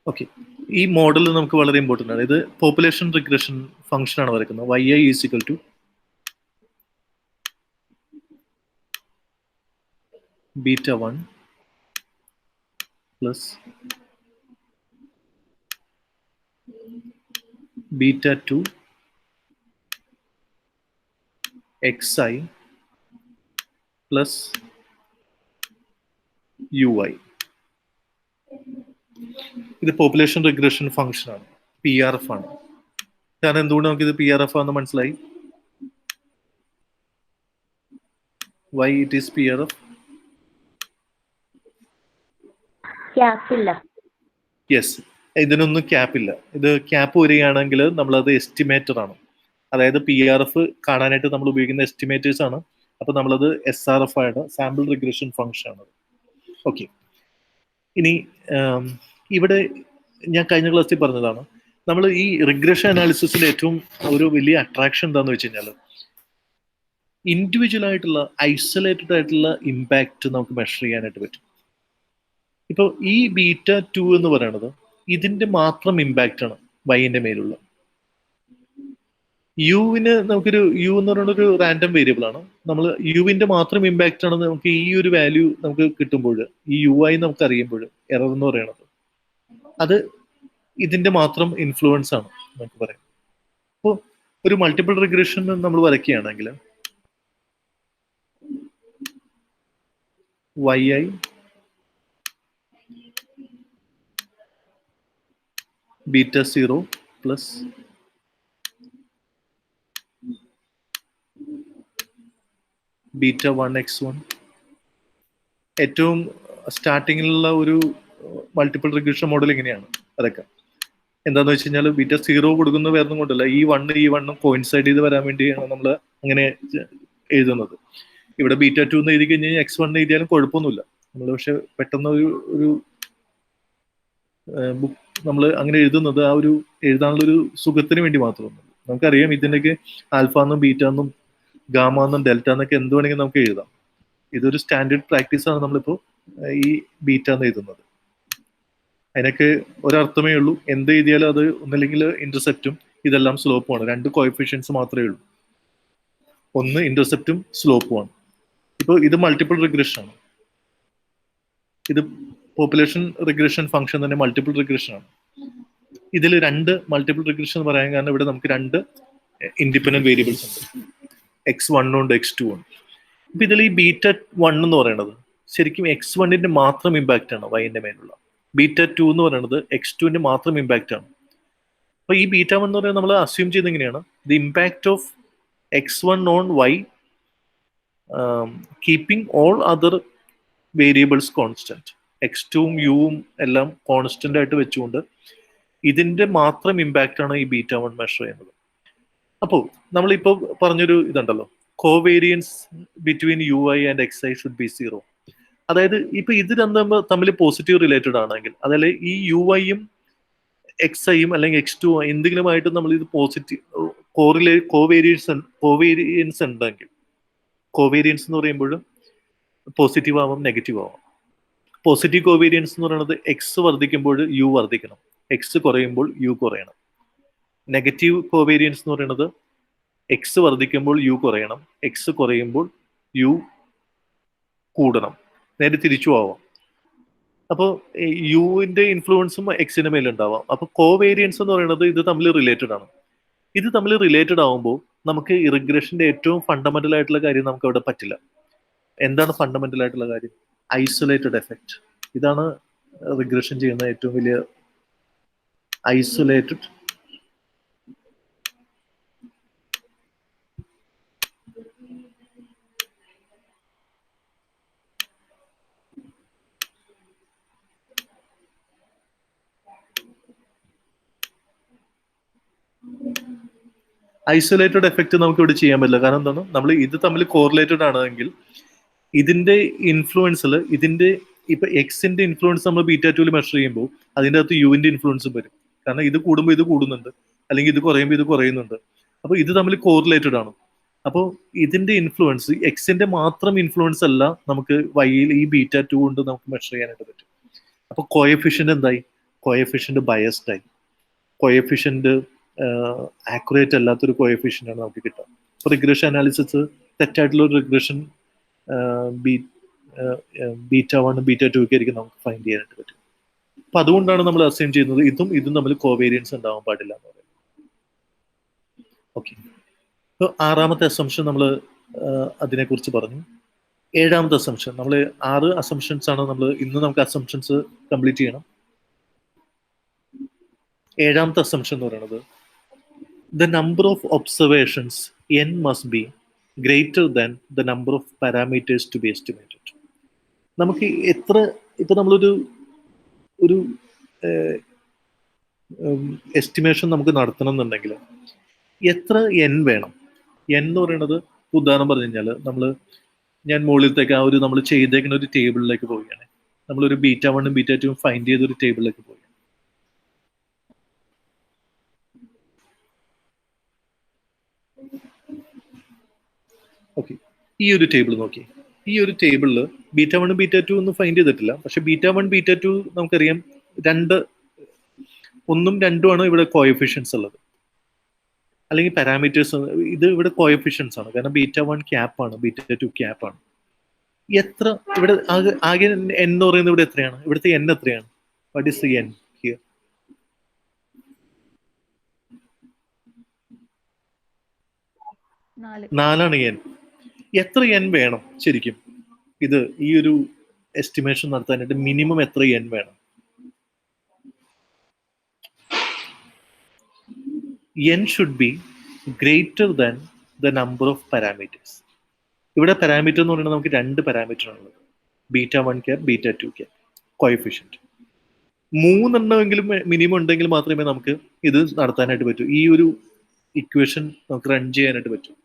ഓക്കെ, ഈ മോഡൽ നമുക്ക് വളരെ ഇമ്പോർട്ടൻ്റ് ആണ്. ഇത് പോപ്പുലേഷൻ റിഗ്രഷൻ ഫംഗ്ഷൻ ആണ് വരയ്ക്കുന്നത്. YI is equal to β1 plus β2 XI plus UI. ഇത് പോപ്പുലേഷൻ റിഗ്രഷൻ ഫംഗ്ഷൻ ആണ്, PRF ആണ്. കാരണം എന്തുകൊണ്ട് നമുക്കിത് PRF ആണെന്ന് മനസ്സിലായി? Why it is PRF? Yes, ഇതിനൊന്നും ക്യാപ്പില്ല. ഇത് ക്യാപ്പ് വരികയാണെങ്കിൽ നമ്മളത് എസ്റ്റിമേറ്റർ ആണ്. അതായത് PRF കാണാനായിട്ട് നമ്മൾ ഉപയോഗിക്കുന്ന എസ്റ്റിമേറ്റേഴ്സ് ആണ്. അപ്പൊ നമ്മളത് SRF ആണ്, സാമ്പിൾ റിഗ്രഷൻ ഫംഗ്ഷൻ ആണ്. ഓക്കെ, ഇനി ഇവിടെ ഞാൻ കഴിഞ്ഞ ക്ലാസ്സിൽ പറഞ്ഞതാണ്, നമ്മൾ ഈ റിഗ്രഷൻ അനാലിസിസിന്റെ ഏറ്റവും ഒരു വലിയ അട്രാക്ഷൻ എന്താണെന്ന് വെച്ച് കഴിഞ്ഞാൽ ഇൻഡിവിജ്വൽ ആയിട്ടുള്ള ഐസൊലേറ്റഡ് ആയിട്ടുള്ള ഇമ്പാക്റ്റ് നമുക്ക് മെഷർ ചെയ്യാനായിട്ട് പറ്റും. ഇപ്പോൾ ഈ β2 എന്ന് പറയുന്നത് ഇതിന്റെ മാത്രം ഇമ്പാക്റ്റ് ആണ് വൈൻ്റെ മേലുള്ള. യുവിന് നമുക്കൊരു യു എന്ന് പറയുന്ന ഒരു റാൻഡം വേരിയബിൾ ആണ്. നമ്മൾ യുവിന്റെ മാത്രം ഇമ്പാക്റ്റ് ആണ് നമുക്ക് ഈ ഒരു വാല്യൂ നമുക്ക് കിട്ടുമ്പോൾ, ഈ UI നമുക്ക് അറിയുമ്പോൾ എറർ എന്ന് പറയുന്നത് അത് ഇതിന്റെ മാത്രം ഇൻഫ്ലുവൻസ് ആണ് നമുക്ക് പറയാം. അപ്പോൾ ഒരു മൾട്ടിപ്പിൾ റിഗ്രഷൻ നമ്മൾ വരയ്ക്കുകയാണെങ്കിൽ YI β0 പ്ലസ് β1 X1. ഏറ്റവും സ്റ്റാർട്ടിങ്ങിലുള്ള ഒരു മൾട്ടിപ്പിൾ റിഗ്രഷൻ മോഡൽ ഇങ്ങനെയാണ്. അതൊക്കെ എന്താന്ന് വെച്ച് കഴിഞ്ഞാൽ β0 കൊടുക്കുന്ന വേറൊന്നും കൊണ്ടല്ല, ഈ 1 കോയിൻസൈഡ് ചെയ്ത് വരാൻ വേണ്ടിയാണ് നമ്മൾ അങ്ങനെ എഴുതുന്നത്. ഇവിടെ β2 എന്ന് എഴുതി കഴിഞ്ഞാൽ X1 എഴുതിയാലും കുഴപ്പമൊന്നുമില്ല. നമ്മൾ പക്ഷെ പെട്ടെന്ന് ഒരു ബുക്ക് നമ്മൾ അങ്ങനെ എഴുതുന്നത് ആ ഒരു എഴുതാനുള്ള ഒരു സുഖത്തിന് വേണ്ടി മാത്രമൊന്നും. നമുക്കറിയാം ഇതിനൊക്കെ ആൽഫ എന്നും ബീറ്റ എന്നും ഗാമ എന്നും ഡെൽറ്റ എന്നൊക്കെ എന്ത് വേണമെങ്കിൽ നമുക്ക് എഴുതാം. ഇതൊരു സ്റ്റാൻഡേർഡ് പ്രാക്ടീസ് ആണ് നമ്മളിപ്പോൾ ഈ ബീറ്റ എന്ന് എഴുതുന്നത്. അതിനൊക്കെ ഒരർത്ഥമേ ഉള്ളൂ, എന്ത് എഴുതിയാലും അത് ഒന്നല്ലെങ്കിൽ ഇന്റർസെപ്റ്റും ഇതെല്ലാം സ്ലോപ്പുമാണ്. 2 കോഎഫിഷ്യൻസ് മാത്രമേ ഉള്ളൂ, ഒന്ന് ഇന്റർസെപ്റ്റും സ്ലോപ്പുമാണ്. ഇപ്പോൾ ഇത് മൾട്ടിപ്പിൾ റിഗ്രഷൻ ആണ്. ഇത് പോപ്പുലേഷൻ റിഗ്രഷൻ ഫംഗ്ഷൻ തന്നെ മൾട്ടിപ്പിൾ റിഗ്രഷൻ ആണ്. ഇതിൽ 2 മൾട്ടിപ്പിൾ റിഗ്രഷൻ എന്ന് പറയാൻ കാരണം ഇവിടെ നമുക്ക് 2 ഇൻഡിപെൻഡന്റ് വേരിയബിൾസ് ഉണ്ട്, X1 ഉണ്ട് X2 ഉണ്ട്. ഇപ്പൊ ഇതിൽ ഈ β1 എന്ന് പറയുന്നത് ശരിക്കും X1ന്റെ മാത്രം ഇമ്പാക്റ്റ് ആണ് വൈൻ്റെ മേലുള്ള. β2 എന്ന് പറയുന്നത് X2ന്റെ മാത്രം ഇമ്പാക്റ്റ് ആണ്. അപ്പൊ ഈ ബീറ്റ വൺ എന്ന് പറയുന്നത് നമ്മൾ അസ്യൂം ചെയ്യുന്നത് എങ്ങനെയാണ്? The impact of x1 on y keeping all other variables constant. x2ഉം യുവും എല്ലാം കോൺസ്റ്റന്റ് ആയിട്ട് വെച്ചുകൊണ്ട് ഇതിന്റെ മാത്രം ഇമ്പാക്റ്റ് ആണ് ഈ ബീറ്റ വൺ മെഷർ ചെയ്യുന്നത്. അപ്പോൾ നമ്മളിപ്പോൾ പറഞ്ഞൊരു ഇതുണ്ടല്ലോ, covariance between U I and X I should be zero. അതായത് ഇപ്പൊ ഇത് രണ്ടും തമ്മിൽ പോസിറ്റീവ് റിലേറ്റഡ് ആണെങ്കിൽ, അതായത് ഈ യു ഐയും എക്സ് ഐയും അല്ലെങ്കിൽ x2 എന്തെങ്കിലുമായിട്ട് നമ്മൾ ഇത് പോസിറ്റീവ് കോവേരിയൻസ് ഉണ്ടെങ്കിൽ, കോവേരിയൻസ് എന്ന് പറയുമ്പോഴും പോസിറ്റീവ് ആവാം നെഗറ്റീവ് ആവാം. പോസിറ്റീവ് കോവേരിയൻസ് എന്ന് പറയുന്നത് എക്സ് വർദ്ധിക്കുമ്പോൾ യു വർദ്ധിക്കണം, എക്സ് കുറയുമ്പോൾ യു കുറയണം. നെഗറ്റീവ് കോവേരിയൻസ് എന്ന് പറയുന്നത് എക്സ് വർദ്ധിക്കുമ്പോൾ യു കുറയണം, എക്സ് കുറയുമ്പോൾ യു കൂടണം, നേരെ തിരിച്ചു ആവാം. അപ്പോൾ യുവിന്റെ ഇൻഫ്ലുവൻസും എക്സിന്റെ മേലുണ്ടാവാം. അപ്പൊ കോവേരിയൻസ് എന്ന് പറയുന്നത് ഇത് തമ്മിൽ റിലേറ്റഡ് ആണ്. ഇത് തമ്മിൽ റിലേറ്റഡ് ആവുമ്പോൾ നമുക്ക് ഈ റിഗ്രഷന്റെ ഏറ്റവും ഫണ്ടമെന്റൽ ആയിട്ടുള്ള കാര്യം നമുക്ക് അവിടെ പറ്റില്ല. എന്താണ് ഫണ്ടമെന്റൽ ആയിട്ടുള്ള കാര്യം? Isolated effect. ഇതാണ് റിഗ്രഷൻ ചെയ്യുന്ന ഏറ്റവും വലിയ ഐസൊലേറ്റഡ് ഐസൊലേറ്റഡ് എഫക്റ്റ് നമുക്ക് ഇവിടെ ചെയ്യാൻ പറ്റില്ല. കാരണം എന്താണ്? നമ്മൾ ഇത് തമ്മിൽ കോറിലേറ്റഡ് ആണെങ്കിൽ ഇതിന്റെ ഇൻഫ്ലുവൻസിൽ ഇതിന്റെ ഇപ്പൊ എക്സിന്റെ ഇൻഫ്ലുവൻസ് നമ്മൾ ബീറ്റ ടൂവിൽ മെഷർ ചെയ്യുമ്പോൾ അതിൻ്റെ അകത്ത് യുവിന്റെ ഇൻഫ്ലുവൻസും വരും. കാരണം ഇത് കൂടുമ്പോൾ ഇത് കൂടുന്നുണ്ട്, അല്ലെങ്കിൽ ഇത് കുറയുമ്പോൾ ഇത് കുറയുന്നുണ്ട്. അപ്പോൾ ഇത് തമ്മിൽ കോറിലേറ്റഡ് ആണ്. അപ്പോൾ ഇതിന്റെ ഇൻഫ്ലുവൻസ് എക്സിന്റെ മാത്രം ഇൻഫ്ലുവൻസ് അല്ല നമുക്ക് വൈയിൽ ഈ ബീറ്റ ടു കൊണ്ട് നമുക്ക് മെഷർ ചെയ്യാനായിട്ട് പറ്റും. അപ്പോൾ കോയഫിഷ്യന്റ് എന്തായി? കോയഫിഷ്യന്റ് ബയസ്ഡ് ആയി. കോയഫിഷ്യന്റ് ആക്യുറേറ്റ് അല്ലാത്തൊരു കോയഫിഷ്യന്റ് ആണ് നമുക്ക് കിട്ടുക. അപ്പോൾ റിഗ്രഷൻ അനാലിസിസ് തെറ്റായിട്ടുള്ള ഒരു regression beta one beta two ഒക്കെ ആയിരിക്കും നമുക്ക് ഫൈൻഡ് ചെയ്യാനായിട്ട് പറ്റും. അപ്പൊ അതുകൊണ്ടാണ് നമ്മൾ അസ്യൂം ചെയ്യുന്നത് ഇതും തമ്മിൽ കോവേരിയൻസ് ഉണ്ടാവാൻ പാടില്ല എന്ന് പറയുന്നത്. ഓക്കെ, ഇപ്പോൾ ആറാമത്തെ അസംഷൻ നമ്മൾ അതിനെക്കുറിച്ച് പറഞ്ഞു. ഏഴാമത്തെ അസംഷൻ, നമ്മൾ 6 അസംഷൻസ് ആണ് നമ്മൾ ഇന്ന് നമുക്ക് അസംഷൻസ് കംപ്ലീറ്റ് ചെയ്യണം. ഏഴാമത്തെ അസംഷൻ എന്ന് പറയുന്നത് the number of observations n must be greater than the number of parameters to be estimated. നമുക്ക് എത്ര ഇപ്പൊ നമ്മളൊരു എസ്റ്റിമേഷൻ നമുക്ക് നടത്തണം എന്നുണ്ടെങ്കിൽ എത്ര എൻ വേണം? എൻ എന്ന് പറയുന്നത് ഉദാഹരണം പറഞ്ഞു കഴിഞ്ഞാൽ ഞാൻ മുകളിലത്തേക്ക് നമ്മൾ ചെയ്തേക്കുന്ന ഒരു ടേബിളിലേക്ക് പോവുകയാണ്. നമ്മളൊരു ബീറ്റ വണ്ണും ബീറ്റ ടൂവും ഫൈൻഡ് ചെയ്ത ഒരു ടേബിളിലേക്ക് പോവുകയാണ്. ഓക്കെ, ഈ ഒരു ടേബിൾ നോക്കി. ഈ ഒരു ടേബിളിൽ ബീറ്റ വണ്ണും ബീറ്റ ടു ഒന്നും ഫൈൻഡ് ചെയ്തിട്ടില്ല. പക്ഷെ ബീറ്റ വൺ ബീറ്റ ടു നമുക്കറിയാം 1ഉം 2ഉം ആണ് ഇവിടെ കോയഫിഷ്യൻസ് ഉള്ളത്, അല്ലെങ്കിൽ പാരാമീറ്റേഴ്സ്. ഇത് ഇവിടെ കോയഫിഷ്യൻസ് ആണ്, കാരണം ബീറ്റ വൺ ക്യാപ്പ് ആണ്, ബീറ്റ ടു ക്യാപ്പ് ആണ്. എത്ര ഇവിടെ ആകെ എൻ എന്ന് പറയുന്നത് ഇവിടെ എത്രയാണ്? ഇവിടുത്തെ എൻ എത്രയാണ്? What is the N here? നാലാണ് എൻ. എത്ര എൻ വേണം ശരിക്കും ഇത് ഈ ഒരു എസ്റ്റിമേഷൻ നടത്താനായിട്ട്? മിനിമം എത്ര എൻ വേണം? N should be greater than the number of parameters. ഇവിടെ പാരാമീറ്റർ എന്ന് പറയുന്നത് നമുക്ക് 2 പാരാമീറ്റർ ആണുള്ളത്, beta one cap beta two cap, coefficient. 3 എണ്ണമെങ്കിലും മിനിമം ഉണ്ടെങ്കിൽ മാത്രമേ നമുക്ക് ഇത് നടത്താനായിട്ട് പറ്റൂ, ഈ ഒരു ഇക്വേഷൻ നമുക്ക് റൺ ചെയ്യാനായിട്ട് പറ്റും.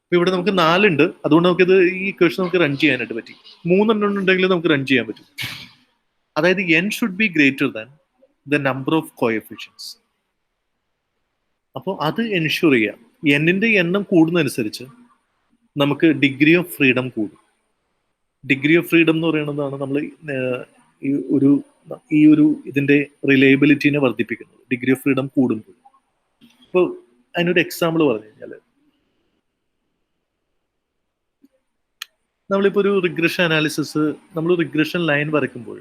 അപ്പൊ ഇവിടെ നമുക്ക് 4 ഉണ്ട്, അതുകൊണ്ട് നമുക്കിത് ഈ ഇക്വേഷൻ നമുക്ക് റൺ ചെയ്യാനായിട്ട് പറ്റി. 3 എണ്ണം ഉണ്ടെങ്കിൽ നമുക്ക് റൺ ചെയ്യാൻ പറ്റും. അതായത് N should be greater than the number of coefficients. അപ്പോൾ അത് എൻഷുർ ചെയ്യാം. എന്നിന്റെ എണ്ണം കൂടുന്നതനുസരിച്ച് നമുക്ക് ഡിഗ്രി ഓഫ് ഫ്രീഡം കൂടും. ഡിഗ്രി ഓഫ് ഫ്രീഡം എന്ന് പറയുന്നതാണ് നമ്മൾ ഈ ഒരു ഇതിന്റെ റിലയബിലിറ്റിനെ വർദ്ധിപ്പിക്കുന്നത്, ഡിഗ്രി ഓഫ് ഫ്രീഡം കൂടുമ്പോൾ. ഇപ്പോൾ അതിനൊരു എക്സാമ്പിൾ പറഞ്ഞു കഴിഞ്ഞാൽ, നമ്മളിപ്പോൾ ഒരു റിഗ്രഷൻ അനാലിസിസ്, നമ്മൾ റിഗ്രഷൻ ലൈൻ വരയ്ക്കുമ്പോൾ,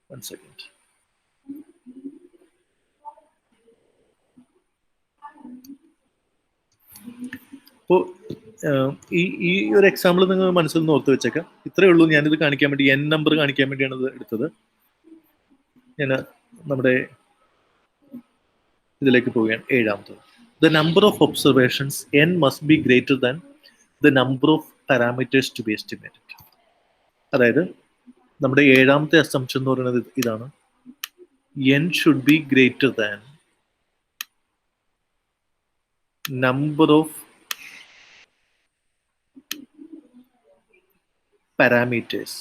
വൺ സെക്കൻഡ്, അപ്പോൾ ഈ ഒരു എക്സാമ്പിൾ നിങ്ങൾ മനസ്സിൽ നിന്ന് ഓർത്ത് വെച്ചേക്കാം. ഇത്രയേ ഉള്ളൂ. ഞാനിത് കാണിക്കാൻ വേണ്ടി, എൻ നമ്പർ കാണിക്കാൻ വേണ്ടിയാണ് ഇത് എടുത്തത്. ഞാൻ നമ്മുടെ ഇതിലേക്ക് പോവുകയാണ്. ഏഴാമത്തത്, the number of observations n must be greater than the number of parameters to be estimated. അതായത് നമ്മുടെ ഏഴാമത്തെ അസംപ്ഷൻ എന്ന് പറയുന്നത് ഇതാണ്, n should be greater than number of parameters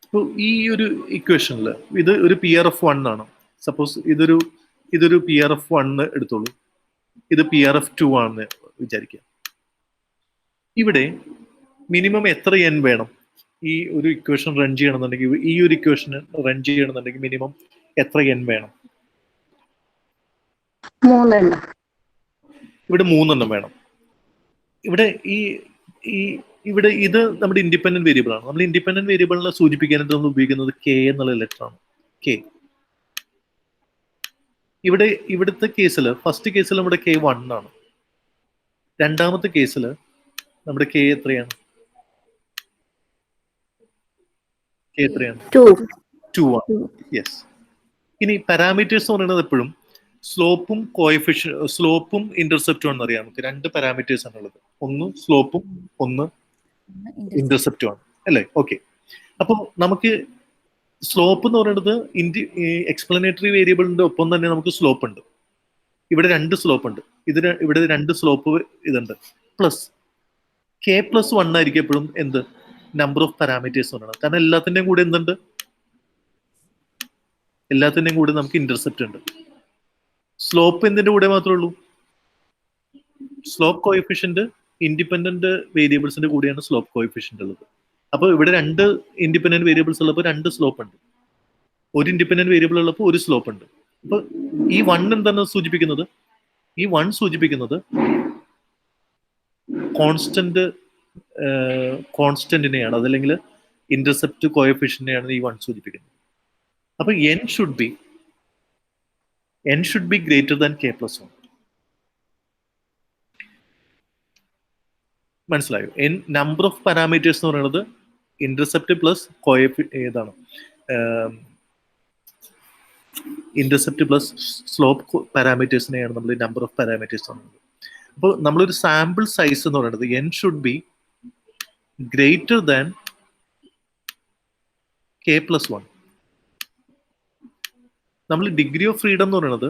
ഇപ്പോൾ ഈ ഒരു ഇക്വേഷനിൽ ഇത് ഒരു PRF1 ആണ്. സപ്പോസ് ഇതൊരു PRF1 എടുത്തോളൂ, ഇത് PRF2 ആണെന്ന് വിചാരിക്കുക. ഇവിടെ മിനിമം എത്ര n വേണം ഈ ഒരു ഇക്വേഷൻ റൺ ചെയ്യണമെന്നുണ്ടെങ്കിൽ? ഈ ഒരു ഇക്വേഷൻ റൺ ചെയ്യണമെന്നുണ്ടെങ്കിൽ മിനിമം എത്ര n വേണം? 3 ഇവിടെ 3 വേണം. ഇവിടെ ഇവിടെ ഇത് നമ്മുടെ ഇൻഡിപെൻഡന്റ് വേരിയബിൾ ആണ്. നമ്മൾ ഇൻഡിപെൻഡന്റ് വേരിയബിളിനെ സൂചിപ്പിക്കാനായിട്ട് നമ്മൾ ഉപയോഗിക്കുന്നത് k എന്നുള്ള ലെറ്റർ ആണ്, k. ഇവിടുത്തെ കേസിൽ ഫസ്റ്റ് കേസിൽ നമ്മുടെ k1 ആണ്. രണ്ടാമത്തെ കേസിൽ നമ്മുടെ k എത്രയാണ്? k എത്രയാണ്? 2 ആണ്. യെസ്. ഇനി പാരാമീറ്റേഴ്സ് എന്ന് പറയുന്നത് എപ്പോഴും സ്ലോപ്പും ഇന്റർസെപ്റ്റും ആണെന്ന് അറിയാം നമുക്ക്. 2 പാരാമീറ്റേഴ്സ് ആണുള്ളത്, ഒന്ന് സ്ലോപ്പും ഒന്ന് ഇന്റർസെപ്റ്റും ആണ് അല്ലേ? ഓക്കെ. അപ്പോൾ നമുക്ക് സ്ലോപ്പ് എന്ന് പറയുന്നത് എക്സ്പ്ലനേറ്ററി വേരിയബിളിന്റെ ഒപ്പം തന്നെ നമുക്ക് സ്ലോപ്പ് ഉണ്ട്. ഇവിടെ 2 സ്ലോപ്പ് ഉണ്ട്, ഇവിടെ 2 സ്ലോപ്പ് ഇതുണ്ട്. പ്ലസ് k+1 ആയിരിക്കും എപ്പോഴും എന്ത് നമ്പർ ഓഫ് പാരാമീറ്റേഴ്സ് എന്ന് പറയുന്നത്. കാരണം എല്ലാത്തിന്റെയും കൂടെ എന്തുണ്ട്? എല്ലാത്തിന്റെയും കൂടെ നമുക്ക് ഇന്റർസെപ്റ്റ് ഉണ്ട്. സ്ലോപ്പ് എന്തിന്റെ കൂടെ മാത്രമേ ഉള്ളൂ? സ്ലോപ്പ് കോഎഫിഷ്യന്റ് ഇൻഡിപെൻഡന്റ് വേരിയബിൾസിന്റെ കൂടെയാണ് സ്ലോപ്പ് കോഎഫിഷ്യന്റ് ഉള്ളത്. അപ്പോൾ ഇവിടെ 2 ഇൻഡിപെൻഡന്റ് വേരിയബിൾസ് ഉള്ളപ്പോൾ 2 സ്ലോപ്പ് ഉണ്ട്, ഒരു ഇൻഡിപെൻഡന്റ് വേരിയബിൾ ഉള്ളപ്പോൾ ഒരു സ്ലോപ്പ് ഉണ്ട്. അപ്പൊ ഈ 1 എന്താണ് സൂചിപ്പിക്കുന്നത്? ഈ 1 സൂചിപ്പിക്കുന്നത് കോൺസ്റ്റന്റിനെയാണ്, അതല്ലെങ്കിൽ ഇന്റർസെപ്റ്റ് കോഎഫിഷ്യന്റിനെയാണ് ഈ 1 സൂചിപ്പിക്കുന്നത്. അപ്പൊ n should be greater than k+1. മനസ്സിലായോ? നമ്പർ ഓഫ് പാരാമീറ്റേഴ്സ് എന്ന് പറയുന്നത് intercept plus intercept plus slope പാരാമീറ്റേഴ്സിനെയാണ് നമ്മൾ നമ്പർ ഓഫ് പാരാമീറ്റേഴ്സ് പറയുന്നത്. അപ്പോൾ നമ്മളൊരു സാമ്പിൾ സൈസ് എന്ന് പറയുന്നത് n should be greater than k+1. നമ്മൾ ഡിഗ്രി ഓഫ് ഫ്രീഡം എന്ന് പറയുന്നത്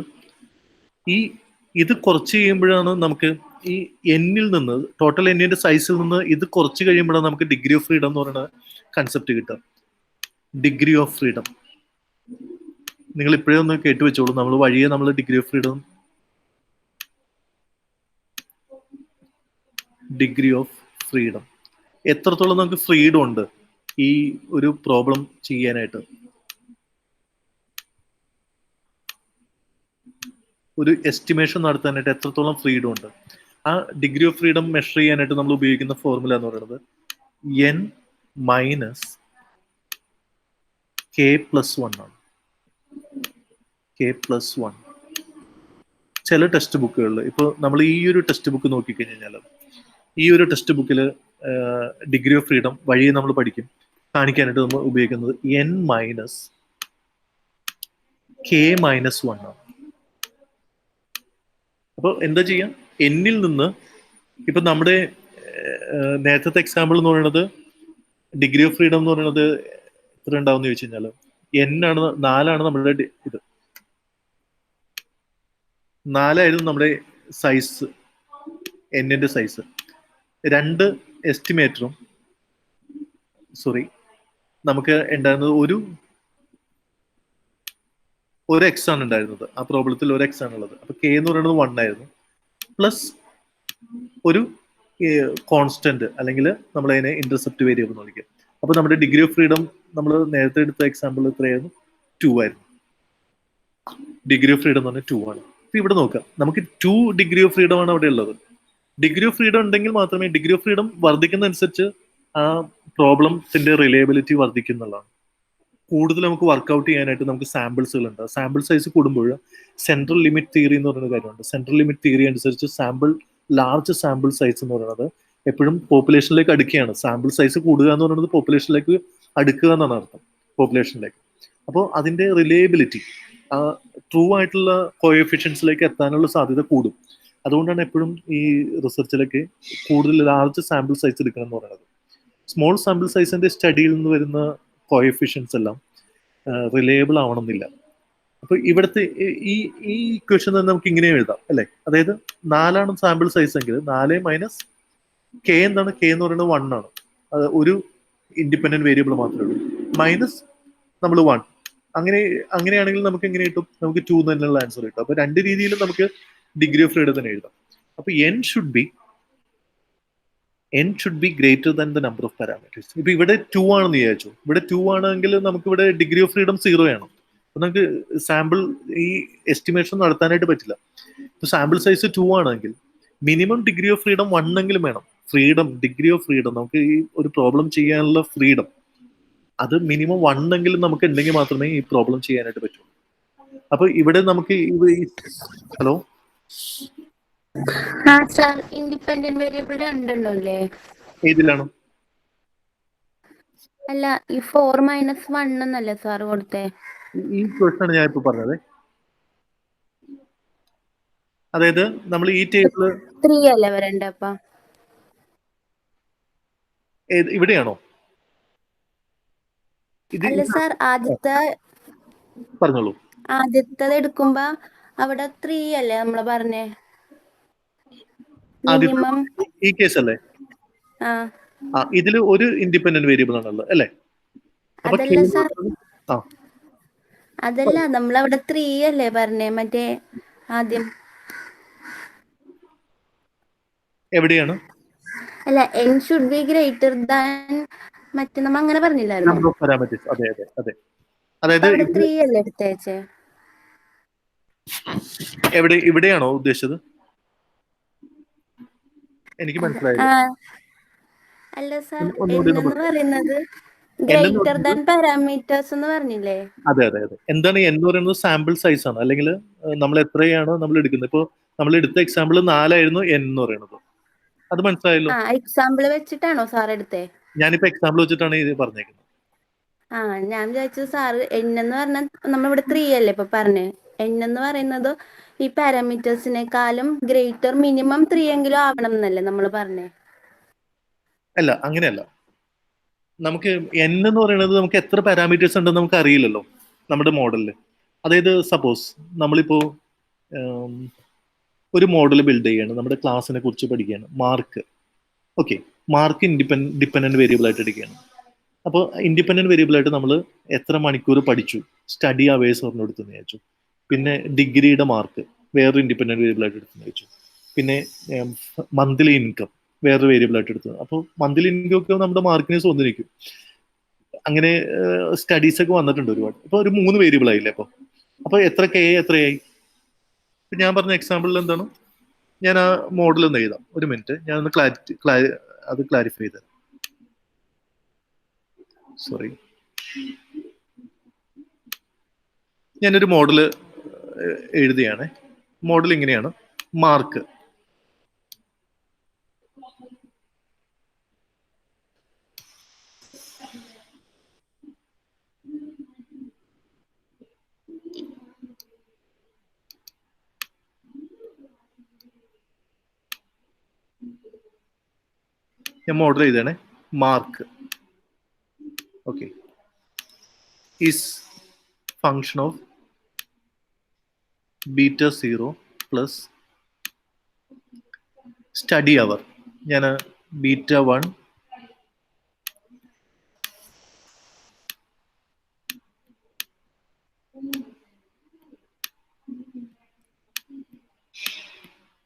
ഇത് കുറച്ച് കഴിയുമ്പോഴാണ് നമുക്ക് ഈ എന്നിൽ നിന്ന്, ടോട്ടൽ എന്നിന്റെ സൈസിൽ നിന്ന് ഇത് കുറച്ച് കഴിയുമ്പോഴാണ് നമുക്ക് ഡിഗ്രി ഓഫ് ഫ്രീഡം എന്ന് പറയുന്ന കൺസെപ്റ്റ് കിട്ടുക. ഡിഗ്രി ഓഫ് ഫ്രീഡം നിങ്ങൾ ഇപ്പോഴേ ഒന്ന് കേട്ടു വെച്ചോളൂ. നമ്മൾ വഴിയെ നമ്മൾ ഡിഗ്രി ഓഫ് ഫ്രീഡം എത്രത്തോളം നമുക്ക് ഫ്രീഡം ഉണ്ട് ഈ ഒരു പ്രോബ്ലം ചെയ്യാനായിട്ട്, ഒരു എസ്റ്റിമേഷൻ നടത്താനായിട്ട് എത്രത്തോളം ഫ്രീഡം ഉണ്ട്. ആ ഡിഗ്രി ഓഫ് ഫ്രീഡം മെഷർ ചെയ്യാനായിട്ട് നമ്മൾ ഉപയോഗിക്കുന്ന ഫോർമുല എന്ന് പറയുന്നത് n മൈനസ് k+1 ആണ്. k+1 ചില ടെക്സ്റ്റ് ബുക്കുകളിൽ, ഇപ്പോൾ നമ്മൾ ഈ ഒരു ടെക്സ്റ്റ് ബുക്ക് നോക്കിക്കഴിഞ്ഞാൽ ഈ ഒരു ടെക്സ്റ്റ് ബുക്കിൽ ഡിഗ്രി ഓഫ് ഫ്രീഡം വഴിയെ നമ്മൾ പഠിക്കും, കാണിക്കാനായിട്ട് നമ്മൾ ഉപയോഗിക്കുന്നത് n മൈനസ് k-1 ആണ്. അപ്പോൾ എന്താ ചെയ്യാം? എന്നിൽ നിന്ന് ഇപ്പൊ നമ്മുടെ നേരത്തെ എക്സാമ്പിൾ എന്ന് പറയുന്നത് ഡിഗ്രി ഓഫ് ഫ്രീഡം എന്ന് പറയുന്നത് എത്ര ഉണ്ടാവും എന്ന് ചോദിച്ചു കഴിഞ്ഞാൽ n 4 നമ്മുടെ ഇത് 4 നമ്മുടെ സൈസ്, എന്നിന്റെ സൈസ്. 2 എസ്റ്റിമേറ്ററും നമുക്ക് ഉണ്ടായിരുന്നത് ഒരു എക്സ് ആണ് ഉണ്ടായിരുന്നത്. ആ പ്രോബ്ലത്തിൽ ഒരു എക്സ് ആണുള്ളത്. അപ്പൊ k എന്ന് പറയുന്നത് 1 ആയിരുന്നു, പ്ലസ് ഒരു കോൺസ്റ്റന്റ്, അല്ലെങ്കിൽ നമ്മൾ അതിനെ ഇന്റർസെപ്റ്റ് വേരിയബിൾ എന്ന് വിളിക്കുക. അപ്പൊ നമ്മുടെ ഡിഗ്രി ഓഫ് ഫ്രീഡം നമ്മൾ നേരത്തെ എടുത്ത എക്സാമ്പിൾ എത്രയായിരുന്നു? 2 ആയിരുന്നു. ഡിഗ്രി ഓഫ് ഫ്രീഡം എന്ന് പറഞ്ഞാൽ 2 ആണ്. അപ്പൊ ഇവിടെ നോക്കാം, നമുക്ക് 2 ഡിഗ്രി ഓഫ് ഫ്രീഡം ആണ് അവിടെ ഉള്ളത്. ഡിഗ്രി ഓഫ് ഫ്രീഡം ഉണ്ടെങ്കിൽ മാത്രമേ, ഡിഗ്രി ഓഫ് ഫ്രീഡം വർദ്ധിക്കുന്നതനുസരിച്ച് ആ പ്രോബ്ലത്തിന്റെ റിലയബിലിറ്റി വർദ്ധിക്കുന്നുള്ളതാണ്. കൂടുതൽ നമുക്ക് വർക്ക്ഔട്ട് ചെയ്യാനായിട്ട് നമുക്ക് സാമ്പിൾസുകൾ ഉണ്ട്. സാമ്പിൾ സൈസ് കൂടുമ്പോൾ സെൻട്രൽ ലിമിറ്റ് തിയറി എന്ന് പറയുന്ന കാര്യമുണ്ട്. സെൻട്രൽ ലിമിറ്റ് തിയറി അനുസരിച്ച് ലാർജ് സാമ്പിൾ സൈസ് എന്ന് പറയുന്നത് എപ്പോഴും പോപ്പുലേഷനിലേക്ക് അടുക്കുകയാണ്. സാമ്പിൾ സൈസ് കൂടുക എന്ന് പറയുന്നത് പോപ്പുലേഷനിലേക്ക് അടുക്കുക എന്നാണ് അർത്ഥം, പോപ്പുലേഷനിലേക്ക്. അപ്പോൾ അതിന്റെ റിലയബിലിറ്റി, ട്രൂ ആയിട്ടുള്ള കോഎഫിഷ്യൻസിലേക്ക് എത്താനുള്ള സാധ്യത കൂടും. അതുകൊണ്ടാണ് എപ്പോഴും ഈ റിസർച്ചിലൊക്കെ കൂടുതൽ ലാർജ് സാമ്പിൾ സൈസ് എടുക്കണം എന്ന് പറയുന്നത്. സ്മോൾ സാമ്പിൾ സൈസിന്റെ സ്റ്റഡിയിൽ നിന്ന് വരുന്ന കോഎഫിഷ്യൻസ് എല്ലാം റിലയബിൾ ആവണമെന്നില്ല. അപ്പൊ ഇവിടുത്തെ ഈ ഈ ഇക്വേഷൻ തന്നെ നമുക്ക് ഇങ്ങനെ എഴുതാം അല്ലെ. അതായത് 4 സാമ്പിൾ സൈസ് എങ്കിൽ 4 മൈനസ് കെ എന്താണ്, കെ എന്ന് പറയുന്നത് 1 ആണ്. അത് ഒരു ഇൻഡിപെൻഡന്റ് വേരിയബിൾ മാത്രമേ ഉള്ളൂ. മൈനസ് നമ്മൾ 1. അങ്ങനെയാണെങ്കിൽ നമുക്ക് എങ്ങനെ കിട്ടും? നമുക്ക് 2 തന്നെയുള്ള ആൻസർ കിട്ടും. അപ്പൊ രണ്ട് രീതിയിലും നമുക്ക് ഡിഗ്രി ഓഫ് ഫ്രീഡം തന്നെ എഴുതാം. അപ്പൊ n should be greater than the number of parameters. ഇപ്പൊ ഇവിടെ 2 ആണെന്ന് വിചാരിച്ചു. ഇവിടെ 2 ആണെങ്കിൽ നമുക്ക് ഇവിടെ ഡിഗ്രി ഓഫ് ഫ്രീഡം 0 ആണ്. അപ്പൊ നമുക്ക് സാമ്പിൾ ഈ എസ്റ്റിമേഷൻ നടത്താനായിട്ട് പറ്റില്ല. ഇപ്പൊ സാമ്പിൾ സൈസ് 2 ആണെങ്കിൽ മിനിമം ഡിഗ്രി ഓഫ് ഫ്രീഡം 1 എങ്കിലും വേണം. ഡിഗ്രി ഓഫ് ഫ്രീഡം, നമുക്ക് ഈ ഒരു പ്രോബ്ലം ചെയ്യാനുള്ള ഫ്രീഡം അത് മിനിമം 1 എങ്കിലും നമുക്ക് ഉണ്ടെങ്കിൽ മാത്രമേ ഈ പ്രോബ്ലം ചെയ്യാനായിട്ട് പറ്റൂ. അപ്പൊ ഇവിടെ നമുക്ക് ഹലോ സാർ, ഇൻഡിപെൻഡന്റ് വേരിയബിൾ രണ്ടെണ്ണോ അല്ലേ? ഏതിലാണ്? അല്ല, ഈ 4 മൈനസ് 1 എന്നല്ലേ സാർ കൊടുത്തേ? ഈ ക്വസ്റ്റ്യൻ ഞാൻ ഇപ്പൊ പറഞ്ഞത്. അതായത് നമ്മൾ ഈ ടേബിള് 3 അല്ലേ വരണ്ടേ? അപ്പൊ ഇവിടെയാണോ? അല്ല സാർ, പറഞ്ഞോളൂ. ആദ്യത്തത് എടുക്കുമ്പോ അവിടെ 3 അല്ലേ നമ്മള് പറഞ്ഞേ? മിനിമം ഈ കേസ് അല്ലേ? ഇതില് ഒരു ഇൻഡിപെൻഡന്റ് വേരിയബിൾ ആണല്ലോ അല്ലേ? അതല്ല സാർ, അതല്ല, നമ്മളവിടെ 3 അല്ലേ പറഞ്ഞേ മറ്റേ ആദ്യം? എവിടെയാണ്? അല്ല, n should be greater than മറ്റേ നമ്മ അങ്ങനെ പറഞ്ഞില്ലായിരുന്നു? Number of parameters. അതെ അതെ അതെ. അതായത് 3 അല്ലേ എടുത്തേച്ചേ? ഇവിടെയാണോ ഉദ്ദേശിച്ചത്? എനിക്ക് മനസ്സിലായില്ല. അല്ല സാർ, എന്ന് പറയുന്നത് ഗ്രേറ്റർ ദാൻ പാരാമീറ്റേഴ്സ് എന്ന് പറഞ്ഞില്ലേ? അതെ അതെ അതെ. എന്താണ് എന്ന് പറയുന്നത്? സാമ്പിൾ സൈസ് ആണ്. അല്ലെങ്കിൽ നമ്മൾ എത്രയാണോ നമ്മൾ എടുക്കുന്നത്. ഇപ്പൊ നമ്മൾ എടുത്ത എക്സാമ്പിൾ 4 ആയിരുന്നു n എന്ന് പറയുന്നത്. അത് മനസ്സിലായല്ലോ? എക്സാമ്പിൾ വെച്ചിട്ടാണോ സാർ എടുത്തേ? ഞാനിപ്പോ എക്സാമ്പിൾ വെച്ചിട്ടാണ് ഇത് പറഞ്ഞേക്കുന്നത്. ഞാൻ വിചാരിച്ചു സാർ n എന്ന് പറഞ്ഞാൽ നമ്മളിവിടെ 3 അല്ലേ ഇപ്പൊ പറഞ്ഞേ. n എന്ന് പറയുന്നത് ഈ പാരാമീറ്റേഴ്സിനെക്കാളും ഗ്രേറ്റർ മിനിമം 3 എങ്കിലും ആവണം എന്നല്ലേ നമ്മൾ പറഞ്ഞേ? അല്ല, അങ്ങനെയല്ല. നമുക്ക് n എന്ന് പറയുന്നത് നമുക്ക് എത്ര പാരാമീറ്റേഴ്സ് ഉണ്ടെന്ന് നമുക്ക് അറിയില്ലല്ലോ നമ്മുടെ മോഡലിൽ. അതായത് സപ്പോസ് നമ്മളിപ്പോ ഒരു മോഡൽ ബിൽഡ് ചെയ്യാണ്, നമ്മുടെ ക്ലാസ്സിനെ കുറിച്ച് പഠിക്കുകയാണ്. Mark, okay, mark dependent variable ആയിട്ട് എടുക്കുകയാണ്. അപ്പോൾ ഇൻഡിപെൻഡന്റ് വേരിയബിൾ ആയിട്ട് നമ്മൾ എത്ര മണിക്കൂർ പഠിച്ചു, സ്റ്റഡി അവേഴ്സ് പറഞ്ഞു എടുത്തെന്ന് വിചാരിച്ചു. പിന്നെ ഡിഗ്രിയുടെ മാർക്ക് വേറൊരു ഇൻഡിപെൻഡന്റ് വേരിയബിൾ ആയിട്ട് എടുത്തെന്ന് വിചാരിച്ചു. പിന്നെ മന്ത്ലി ഇൻകം വേറൊരു വേരിയബിൾ ആയിട്ട് എടുത്തത്. അപ്പോൾ മന്ത്ലി ഇൻകം ഒക്കെ നമ്മുടെ മാർക്കിനെ സ്വന്തനിക്കും. അങ്ങനെ സ്റ്റഡീസ് ഒക്കെ വന്നിട്ടുണ്ട് ഒരുപാട്. ഇപ്പൊ ഒരു 3 വേരിയബിൾ ആയില്ലേ? അപ്പൊ എത്രയായി? ഞാൻ പറഞ്ഞ എക്സാമ്പിളിൽ എന്താണ്, ഞാൻ ആ മോഡൽ ഒന്ന് എഴുതാം. ഒരു മിനിറ്റ്, ഞാൻ ഒന്ന് ക്ലാരിഫൈ ചെയ്ത്. സോറി, ഞാനൊരു മോഡല് എഴുതിയാണ്. മോഡൽ ഇങ്ങനെയാണ്. മാർക്ക്, ഞാൻ മോഡൽ എഴുതാണ്. Mark, okay, is function of beta 0 plus study hours. ഞാൻ beta 1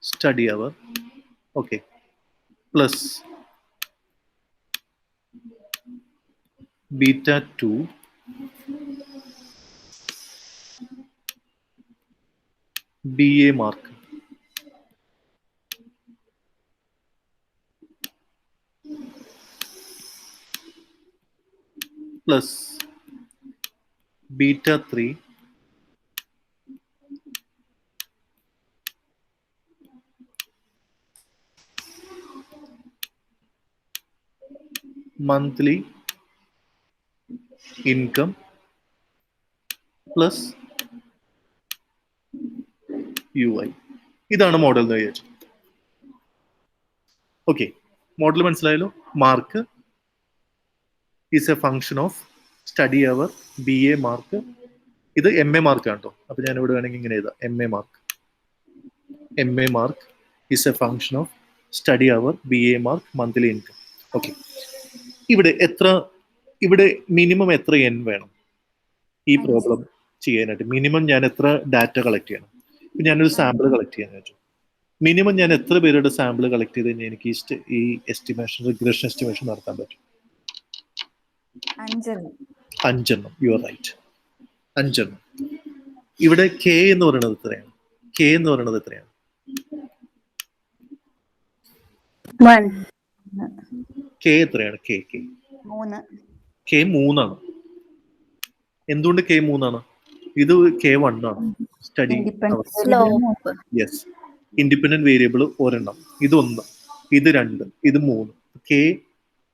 study hours, okay, plus beta 2 BA mark, plus β3 monthly income plus UI. ഇതാണ് മോഡൽ എന്ന് വിചാരിച്ചു. ഓക്കെ, മോഡൽ മനസ്സിലായല്ലോ. Mark is a function of study our BA mark. ഇത് MA മാർക്കാണ് കേട്ടോ. അപ്പൊ ഞാൻ ഇവിടെ വേണമെങ്കിൽ ഇങ്ങനെ എഴുതാം, MA mark is a function of study our BA mark monthly income. Okay, ഇവിടെ മിനിമം എത്ര N വേണം ഈ പ്രോബ്ലം ചെയ്യാനായിട്ട്? മിനിമം ഞാൻ എത്ര ഡാറ്റ കളക്ട് ചെയ്യണം? ഇപ്പൊ ഞാനൊരു സാമ്പിൾ കളക്ട് ചെയ്യാൻ വെച്ചു. മിനിമം ഞാൻ എത്ര പേരുടെ സാമ്പിൾ കളക്ട് ചെയ്ത് കഴിഞ്ഞാൽ എനിക്ക് ഈ എസ്റ്റിമേഷൻ, റിഗ്രഷൻ എസ്റ്റിമേഷൻ നടത്താൻ പറ്റും? 5. You are right, 5. ഇവിടെ K എന്ന് പറയുന്നത് എത്രയാണ്? K എത്രയാണ്? K 3 ആണ്. എന്തുകൊണ്ട് K 3 ആണ്? ഇത് K1 ആണ്. സ്റ്റഡി യെസ്, ഇൻഡിപെൻഡന്റ് വേരിയബിൾ ഒരെണ്ണം, ഇത് 1, ഇത് 2, ഇത് 3. K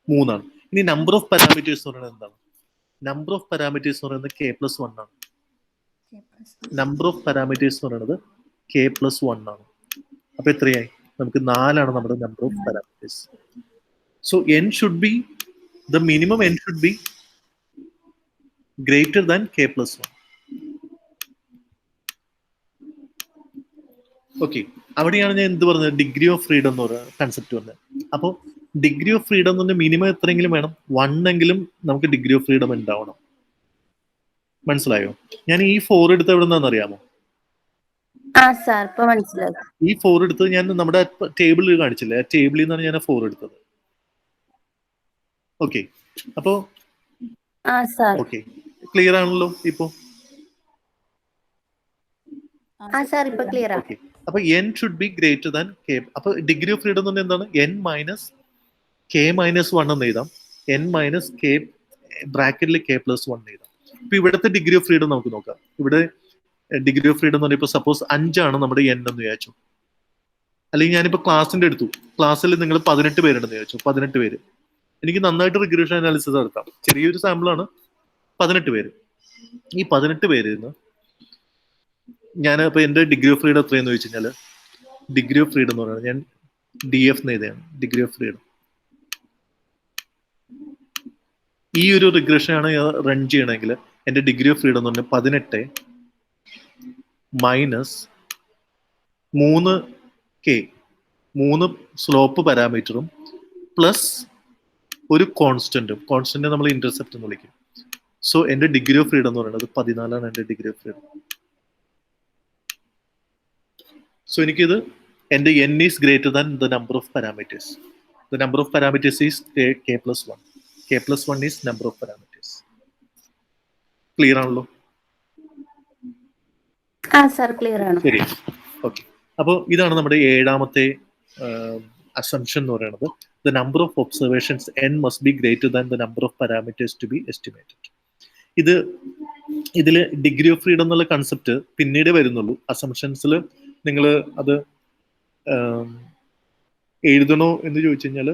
3 ആണ്. ഇനി നമ്പർ ഓഫ് പാരാമീറ്റേഴ്സ് എന്ന് പറയുന്നത് എന്താണ്? നമ്പർ ഓഫ് പാരാമീറ്റേഴ്സ് എന്ന് പറയുന്നത് K+1 ആണ്. നമ്പർ ഓഫ് പാരാമീറ്റേഴ്സ് എന്ന് പറയുന്നത് K+1 ആണ്. അപ്പൊ എത്രയായി? നമുക്ക് 4 ആണ് നമ്മുടെ number of parameters. So the minimum N should be greater than K+1. Okay, അവിടെയാണ് ഞാൻ എന്ത് പറഞ്ഞത്? ഡിഗ്രി ഓഫ് ഫ്രീഡം എന്ന് പറയുന്ന കൺസെപ്റ്റ് പറഞ്ഞത്. അപ്പോൾ ഡിഗ്രി ഓഫ് ഫ്രീഡം എന്ന് പറഞ്ഞാൽ മിനിമം എത്രയെങ്കിലും വേണം? 1 എങ്കിലും നമുക്ക് ഡിഗ്രി ഓഫ് ഫ്രീഡം ഉണ്ടാവണം. മനസ്സിലായോ? ഞാൻ ഈ 4 എടുത്ത് എവിടെ നിന്നാന്ന് അറിയാമോ? ഈ 4 എടുത്തത് ഞാൻ നമ്മുടെ ടേബിളിൽ കാണിച്ചില്ലേ, ആ ടേബിളിൽ നിന്നാണ് ഞാൻ 4 എടുത്തത്. ഓക്കെ, അപ്പോ ഓക്കെ, ക്ലിയർ ആണല്ലോ ഇപ്പോ? അപ്പൊ N should be greater than K. അപ്പൊ ഡിഗ്രി ഓഫ് ഫ്രീഡം എന്ന് പറഞ്ഞാൽ എന്താണ്? N മൈനസ് K-1 എന്ന് എഴുതാം, N മൈനസ് K ബ്രാക്കറ്റിൽ K+1 എഴുതാം. ഇപ്പൊ ഇവിടുത്തെ ഡിഗ്രി ഓഫ് ഫ്രീഡം നമുക്ക് നോക്കാം. ഇവിടെ ഡിഗ്രി ഓഫ് ഫ്രീഡം എന്ന് പറഞ്ഞാൽ ഇപ്പൊ സപ്പോസ് 5 ആണ് നമ്മുടെ N എന്ന് വിചാരിച്ചു. അല്ലെങ്കിൽ ഞാനിപ്പോ ക്ലാസ്സിന്റെ എടുത്തു, ക്ലാസ്സിൽ നിങ്ങൾ 18 പേരുണ്ടെന്ന് വിചാരിച്ചു. 18 പേര് എനിക്ക് നന്നായിട്ട് റിഗ്രഷൻ അനാലിസിസ് നടത്താം. ചെറിയൊരു സാമ്പിളാണ്, 18 പേര്. ഈ 18 പേരിൽ നിന്ന് ഞാൻ ഇപ്പൊ എന്റെ ഡിഗ്രി ഓഫ് ഫ്രീഡം എത്രയെന്ന് ചോദിച്ചു കഴിഞ്ഞാൽ, ഡിഗ്രി ഓഫ് ഫ്രീഡം എന്ന് പറയുന്നത് ഞാൻ DF എന്ന് എഴുതുകയാണ്. ഡിഗ്രി ഓഫ് ഫ്രീഡം ഈ ഒരു റിഗ്രഷൻ ആണ് റൺ ചെയ്യണമെങ്കിൽ എന്റെ ഡിഗ്രി ഓഫ് ഫ്രീഡം എന്ന് പറഞ്ഞാൽ 18 മൈനസ് 3K, 3 സ്ലോപ്പ് പാരാമീറ്ററും പ്ലസ് ഒരു കോൺസ്റ്റന്റ് നമ്മൾ ഇന്റർസെപ്റ്റ് എന്ന് വിളിക്കും. സോ എന്റെ ഡിഗ്രി ഓഫ് ഫ്രീഡം എന്ന് പറയുന്നത് 14 ആണ്. എന്റെ ഡിഗ്രി ഓഫ് ഫ്രീഡം. സോ എനിക്കിത് എന്റെ N is greater than the number of parameters. The number of parameters is K+1. K+1 is number of parameters. Clear ആണല്ലോ? ശരി, ഓക്കെ. അപ്പോൾ ഇതാണ് നമ്മുടെ 7ാമത്തെ അസംഷൻ എന്ന് പറയുന്നത്. The number of observations N must be greater than the number of parameters to be estimated. ഇതില് degree of freedom എന്നുള്ള concept പിന്നീട് വരുന്നുള്ളൂ. അസംഷൻസിൽ നിങ്ങൾ അത് എഴുതണോ എന്ന് ചോദിച്ചു കഴിഞ്ഞാൽ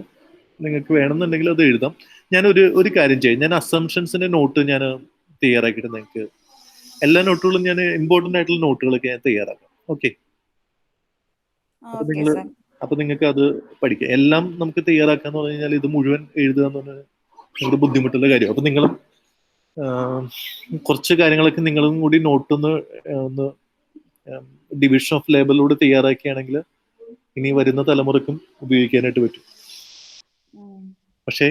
നിങ്ങൾക്ക് വേണമെന്നുണ്ടെങ്കിൽ അത് എഴുതാം. ഞാൻ ഒരു കാര്യം ചെയ്യും, ഞാൻ അസംഷൻസിന്റെ നോട്ട് ഞാൻ തയ്യാറാക്കിയിട്ട് നിങ്ങൾക്ക് എല്ലാ നോട്ടുകളും ഞാൻ ഇമ്പോർട്ടൻ്റ് ആയിട്ടുള്ള നോട്ടുകളൊക്കെ ഞാൻ തയ്യാറാക്കാം. ഓക്കെ, അപ്പൊ നിങ്ങൾക്ക് അത് പഠിക്കാം. എല്ലാം നമുക്ക് തയ്യാറാക്കാന്ന് പറഞ്ഞു കഴിഞ്ഞാൽ ഇത് മുഴുവൻ എഴുതുക എന്ന് പറഞ്ഞാൽ നിങ്ങളുടെ ബുദ്ധിമുട്ടുള്ള കാര്യം. അപ്പൊ നിങ്ങളും കുറച്ച് കാര്യങ്ങളൊക്കെ നിങ്ങളും കൂടി നോട്ടൊന്ന് ഡിവിഷൻ ഓഫ് ലേബലിലൂടെ തയ്യാറാക്കിയാണെങ്കിൽ ഇനി വരുന്ന തലമുറക്കും ഉപയോഗിക്കാനായിട്ട് പറ്റും. പക്ഷേ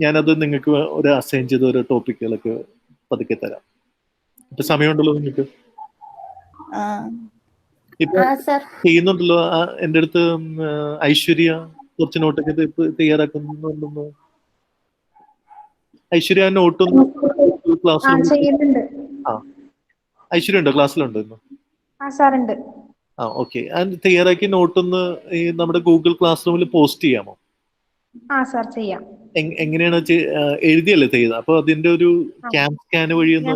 ഞാനത് നിങ്ങൾക്ക് ഒരു അസൈൻ ചെയ്ത ഒരു ടോപ്പിക്കുകളൊക്കെ പതുക്കെ തരാം. ഇപ്പൊ സമയമുണ്ടല്ലോ നിങ്ങൾക്ക്? ഇപ്പൊ ചെയ്യുന്നുണ്ടല്ലോ. എന്റെ അടുത്ത് ഐശ്വര്യ കുറച്ച് നോട്ടൊക്കെ തയ്യാറാക്കുന്നുണ്ടെന്ന്. ഐശ്വര്യ നോട്ടൊന്നും ക്ലാസ്സിൽ ഐശ്വര്യ ഉണ്ടോ? ക്ലാസ്സിലുണ്ടോ ഇന്ന്? ഓക്കെ. തയ്യാറാക്കി നോട്ടൊന്ന് നമ്മുടെ ഗൂഗിൾ ക്ലാസ് റൂമിൽ പോസ്റ്റ് ചെയ്യാമോ? ചെയ്യാം. എങ്ങനെയാണ് എഴുതിയല്ലേ ചെയ്തത്? അപ്പൊ അതിന്റെ ഒരു ക്യാം സ്കാൻ വഴി ഒന്ന്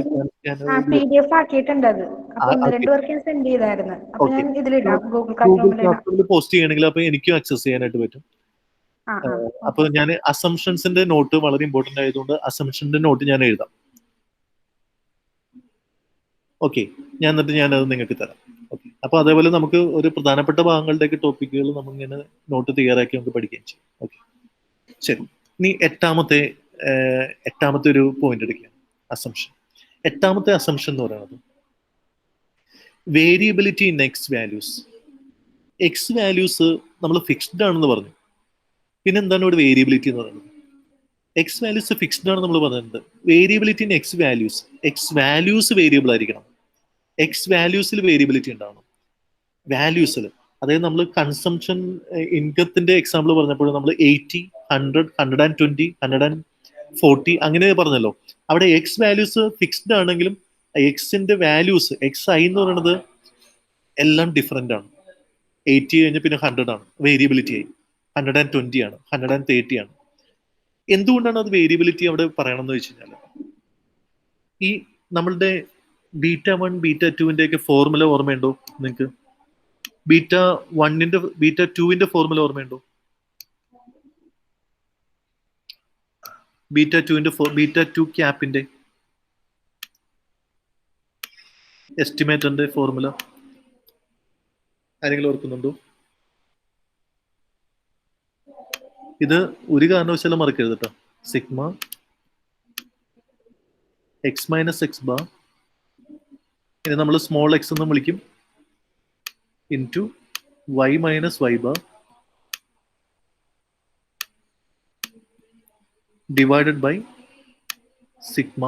PDF ആക്കിയിട്ടുണ്ട് അത്. അപ്പൊ 1-2 പേർക്ക് ഞാൻ സെൻഡ് ചെയ്തായിരുന്നു. അപ്പൊ ഞാൻ ഇതിലിടാം ഗൂഗിൾ ക്ലാസ് റൂമിൽ പോസ്റ്റ് ചെയ്യണമെങ്കിൽ അപ്പൊ എനിക്കും ആക്സസ് ചെയ്യാനായിട്ട് പറ്റും. അപ്പൊ ഞാൻ അസംഷൻസിന്റെ നോട്ട് വളരെ ഇമ്പോർട്ടന്റ് ആയതുകൊണ്ട് അസംഷന്റെ നോട്ട് ഞാൻ എഴുതാം. ഓക്കെ, എന്നിട്ട് ഞാനത് നിങ്ങൾക്ക് തരാം. ഓക്കെ, അപ്പൊ അതേപോലെ നമുക്ക് ഒരു പ്രധാനപ്പെട്ട ഭാഗങ്ങളുടെയൊക്കെ ടോപ്പിക്കുകൾ നമ്മളിങ്ങനെ നോട്ട് തയ്യാറാക്കി നമുക്ക് പഠിക്കുകയും ചെയ്യും. ഓക്കെ, ശരി. ഇനി എട്ടാമത്തെ ഒരു പോയിന്റ് എടുക്കുകയാണ്, അസംഷൻ. എട്ടാമത്തെ അസംഷൻ എന്ന് പറയുന്നത് variability in x values. X values നമ്മൾ ഫിക്സ്ഡ് ആണെന്ന് പറഞ്ഞു. പിന്നെ എന്താണ് ഇവിടെ വേരിയബിലിറ്റി എന്ന് പറയുന്നത്? എക്സ് വാല്യൂസ് ഫിക്സ്ഡ് ആണ് നമ്മൾ പറഞ്ഞിട്ടുണ്ട്. Variability in x values, X values variable ആയിരിക്കണം. എക്സ് വാല്യൂസിൽ വേരിയബിലിറ്റി ഉണ്ടാവണം. വാല്യൂസിൽ, അതായത് നമ്മൾ കൺസംഷൻ ഇൻകത്തിന്റെ എക്സാമ്പിൾ പറഞ്ഞപ്പോൾ നമ്മൾ 80, 100, 120, 140 അങ്ങനെ പറഞ്ഞല്ലോ. അവിടെ എക്സ് വാല്യൂസ് ഫിക്സ്ഡ് ആണെങ്കിലും എക്സിന്റെ വാല്യൂസ് എക്സ് ഐ എന്ന് പറയുന്നത് എല്ലാം ഡിഫറെന്റ് ആണ്. 80 കഴിഞ്ഞ് പിന്നെ 100 ആണ്, വേരിയബിലിറ്റി ആയി. 120 ആണ്, 130 ആണ്. എന്തുകൊണ്ടാണ് അത് വേരിയബിലിറ്റി അവിടെ പറയണമെന്ന് വെച്ച് കഴിഞ്ഞാൽ, ഈ നമ്മളുടെ β1 β2 ഒക്കെ ഫോർമുല ഓർമ്മയുണ്ടോ നിങ്ങൾക്ക്? β1ന്റെ β2ന്റെ ഫോർമുല ഓർമ്മയുണ്ടോ? β2 ക്യാപ്പിന്റെ എസ്റ്റിമേറ്ററിന്റെ ഫോർമുല ആരെങ്കിലും ഓർക്കുന്നുണ്ടോ? ഇത് ഒരു കാരണവശാലും മറക്കരുത് കേട്ടോ. Sigma X minus X bar, ഇനി നമ്മൾ സ്മോൾ എക്സ് എന്ന് വിളിക്കും, into Y minus Y bar divided by sigma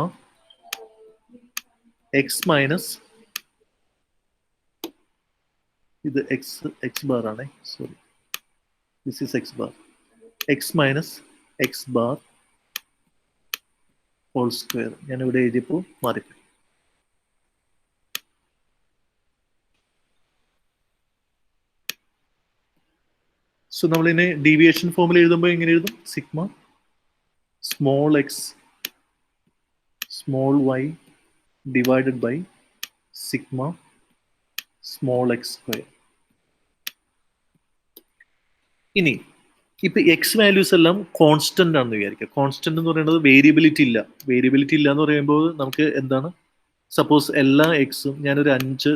X minus, ഇത് എക്സ് ബാർ ആണേ, sorry, this is X bar, X minus X bar whole square. ഞാൻ ഇവിടെ എഴുതിയപ്പോൾ മാറിപ്പോയി. സോ നമ്മളിതിനെ ഡീവിയേഷൻ ഫോമിൽ എഴുതുമ്പോൾ എങ്ങനെ എഴുതും? Sigma small X small Y divided by sigma small X square. ഇനി ഇപ്പൊ എക്സ് വാല്യൂസ് എല്ലാം കോൺസ്റ്റന്റ് ആണെന്ന് വിചാരിക്കുക. കോൺസ്റ്റന്റ് എന്ന് പറയുന്നത് വേരിയബിലിറ്റി ഇല്ല. വേരിയബിലിറ്റി ഇല്ല എന്ന് പറയുമ്പോൾ നമുക്ക് എന്താണ്, സപ്പോസ് എല്ലാ എക്സും ഞാനൊരു 5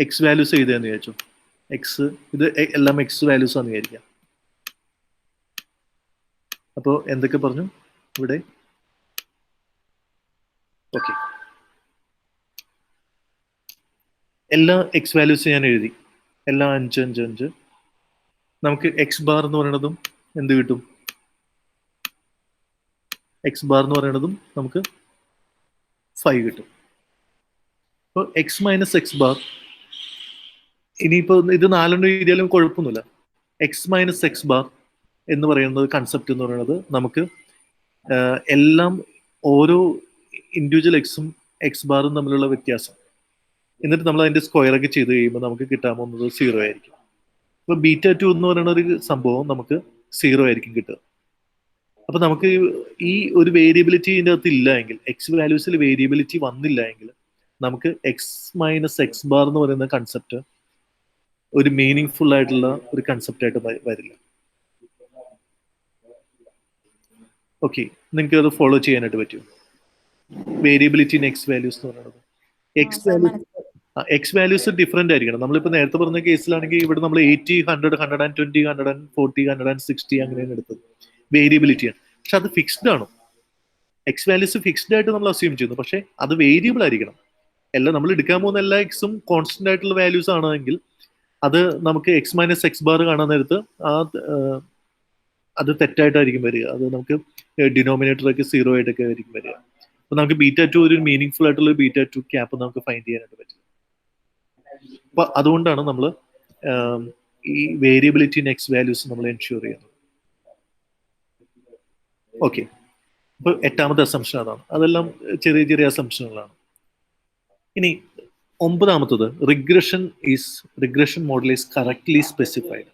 എക്സ് വാല്യൂസ് എഴുതുകയെന്ന് വിചാരിച്ചു. എക്സ് ഇത് എല്ലാം എക്സ് വാല്യൂസ് ആണെന്ന് വിചാരിക്കാം. അപ്പോൾ എന്തൊക്കെ പറഞ്ഞു ഇവിടെ? ഓക്കെ, എല്ലാ എക്സ് വാല്യൂസ് ഞാൻ എഴുതി, എല്ലാം 5 5 5. നമുക്ക് എക്സ് ബാർ എന്ന് പറയുന്നതും എന്ത് കിട്ടും? എക്സ് ബാർ എന്ന് പറയുന്നതും നമുക്ക് 5 കിട്ടും. അപ്പോൾ എക്സ് മൈനസ് എക്സ് ബാർ, ഇനിയിപ്പോൾ ഇത് 4 എഴുതിയാലും കുഴപ്പമൊന്നുമില്ല. എക്സ് മൈനസ് എക്സ് ബാർ എന്ന് പറയുന്നത് കൺസെപ്റ്റ് എന്ന് പറയുന്നത് നമുക്ക് എല്ലാം ഓരോ ഇൻഡിവിജ്വൽ എക്സും എക്സ് ബാറും തമ്മിലുള്ള വ്യത്യാസം, എന്നിട്ട് നമ്മൾ അതിന്റെ സ്ക്വയർ ഒക്കെ ചെയ്ത് കഴിയുമ്പോൾ നമുക്ക് കിട്ടാൻ പോകുന്നത് 0 ആയിരിക്കും. അപ്പൊ β2 എന്ന് പറയുന്ന ഒരു സംഭവം നമുക്ക് 0 ആയിരിക്കും കിട്ടുക. അപ്പൊ നമുക്ക് ഈ ഒരു വേരിയബിലിറ്റി ഇതിൻ്റെ അകത്ത് ഇല്ല എങ്കിൽ, എക്സ് വാല്യൂസിൽ വേരിയബിലിറ്റി വന്നില്ല എങ്കിൽ നമുക്ക് എക്സ് മൈനസ് എക്സ് ബാർ എന്ന് പറയുന്ന കൺസെപ്റ്റ് ഒരു മീനിങ് ഫുൾ ആയിട്ടുള്ള ഒരു കൺസെപ്റ്റ് ആയിട്ട് വരില്ല. ഓക്കെ, നിങ്ങൾക്ക് അത് ഫോളോ ചെയ്യാനായിട്ട് പറ്റും. വേരിയബിലിറ്റി ഇൻ എക്സ് വാല്യൂസ് എന്ന് പറയുന്നത് എക്സ് വാല്യൂസ് ഡിഫറെന്റ് ആയിരിക്കണം. നമ്മളിപ്പോൾ നേരത്തെ പറഞ്ഞ കേസിലാണെങ്കിൽ ഇവിടെ നമ്മൾ 80, 100, 120, 140, 160 അങ്ങനെയാണ് എടുത്തത്, വേരിയബിലിറ്റിയാണ്. പക്ഷെ അത് ഫിക്സ്ഡ് ആണ്. എക്സ് വാല്യൂസ് ഫിക്സ്ഡ് ആയിട്ട് നമ്മൾ അസ്യൂം ചെയ്യുന്നു, പക്ഷെ അത് വേരിയബിൾ ആയിരിക്കണം. എല്ലാം നമ്മൾ എടുക്കാൻ പോകുന്ന എല്ലാ എക്സും കോൺസ്റ്റന്റ് ആയിട്ടുള്ള വാല്യൂസ് ആണെങ്കിൽ അത് നമുക്ക് എക്സ് മൈനസ് എക്സ് ബാർ കാണാൻ നേരത്ത് അത് തെറ്റായിട്ടായിരിക്കും വരിക. അത് നമുക്ക് ഡിനോമിനേറ്ററൊക്കെ 0 ആയിട്ടൊക്കെ ആയിരിക്കും വരിക. അപ്പൊ നമുക്ക് β2 ഒരു മീനിങ് ഫുൾ ആയിട്ടുള്ള β2 ക്യാപ്പ് നമുക്ക് ഫൈൻഡ് ചെയ്യാനായിട്ട് പറ്റില്ല. അപ്പൊ അതുകൊണ്ടാണ് നമ്മൾ ഈ വേരിയബിലിറ്റി ഇൻ എക്സ് വാല്യൂസ് നമ്മൾ എൻഷുർ ചെയ്യുന്നത്. ഓക്കെ, അപ്പൊ 8ാമത്തെ അസംഷൻ അതാണ്. അതെല്ലാം ചെറിയ ചെറിയ അസംഷനുകളാണ്. ഇനി 9ാമത്തത് regression model is correctly specified.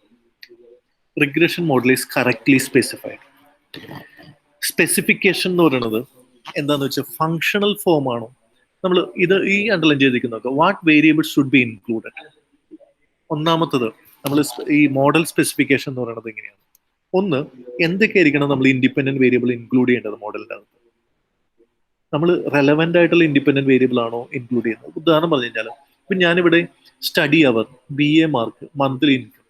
Regression model is correctly specified. Specification എന്ന് പറയുന്നത് എന്താന്ന് വെച്ചാൽ ഫങ്ഷണൽ ഫോം ആണോ, നമ്മൾ ഇത് ഈ അണ്ടർലൈൻ ചെയ്തിരിക്കുന്നത് what variables should be included. ഒന്നാമത്തത് നമ്മൾ ഈ മോഡൽ സ്പെസിഫിക്കേഷൻ എന്ന് പറയുന്നത് ഇങ്ങനെയാണ്. ഒന്ന്, എന്തൊക്കെയായിരിക്കണം നമ്മൾ ഇൻഡിപെൻഡന്റ് വേരിയബിൾ ഇൻക്ലൂഡ് ചെയ്യേണ്ടത് മോഡലിന്റെ അകത്ത്. നമ്മൾ റെലവെന്റ് ആയിട്ടുള്ള ഇൻഡിപെൻഡന്റ് വേരിയബിൾ ആണോ ഇൻക്ലൂഡ് ചെയ്യുന്നത്. ഉദാഹരണം പറഞ്ഞു കഴിഞ്ഞാൽ ഇപ്പൊ ഞാനിവിടെ സ്റ്റഡി അവർ, BA mark, monthly income.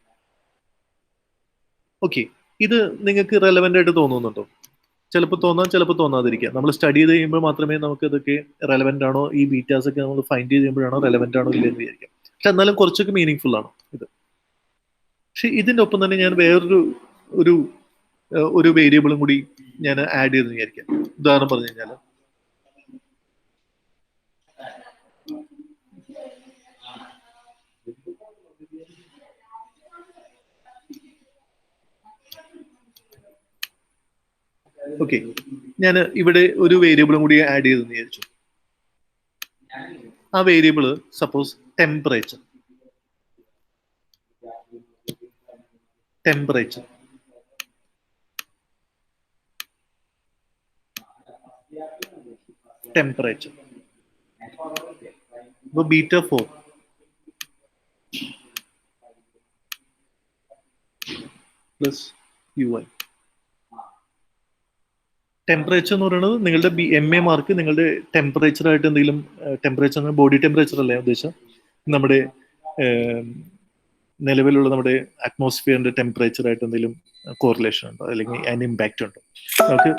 Okay, ഇത് നിങ്ങൾക്ക് റെലവെന്റ് ആയിട്ട് തോന്നുന്നുണ്ടോ? ചിലപ്പോൾ തോന്നാം, ചിലപ്പോൾ തോന്നാതിരിക്കാം. നമ്മൾ സ്റ്റഡി ചെയ്ത് കഴിയുമ്പോൾ മാത്രമേ നമുക്ക് ഇതൊക്കെ റെലവെന്റ് ആണോ, ഈ ബീറ്റാസ് ഒക്കെ നമ്മൾ ഫൈൻഡ് ചെയ്ത് കഴിയുമ്പോഴാണോ റെലവെന്റ് ആണോ ഇല്ലെന്ന് വിചാരിക്കാം. പക്ഷെ എന്നാലും കുറച്ചൊക്കെ മീനിങ് ഫുൾ ആണ് ഇത്. പക്ഷെ ഇതിന്റെ ഒപ്പം തന്നെ ഞാൻ വേറൊരു ഒരു വേരിയബിളും കൂടി ഞാൻ ആഡ് ചെയ്തെന്ന് വിചാരിക്കാം. ഉദാഹരണം പറഞ്ഞു കഴിഞ്ഞാൽ ഓക്കെ, ഞാൻ ഇവിടെ ഒരു വേരിയബിളും കൂടി ആഡ് ചെയ്തെന്ന് വിചാരിച്ചു. ആ വേരിയബിള് സപ്പോസ് ടെമ്പറേച്ചർ. ഇപ്പൊ β4 പ്ലസ് UI. ടെമ്പറേച്ചർ എന്ന് പറയുന്നത് നിങ്ങളുടെ MA മാർക്ക് നിങ്ങളുടെ ടെമ്പറേച്ചർ ആയിട്ട് എന്തെങ്കിലും, ടെമ്പറേച്ചർ ബോഡി ടെമ്പറേച്ചർ അല്ലേ ഉദ്ദേശം, നമ്മുടെ നിലവിലുള്ള നമ്മുടെ അറ്റ്മോസ്ഫിയറിന്റെ ടെമ്പറേച്ചർ ആയിട്ട് എന്തെങ്കിലും കോറിലേഷൻ ഉണ്ടോ, അല്ലെങ്കിൽ അതിന് ഇമ്പാക്റ്റ് ഉണ്ടോ. നമുക്ക്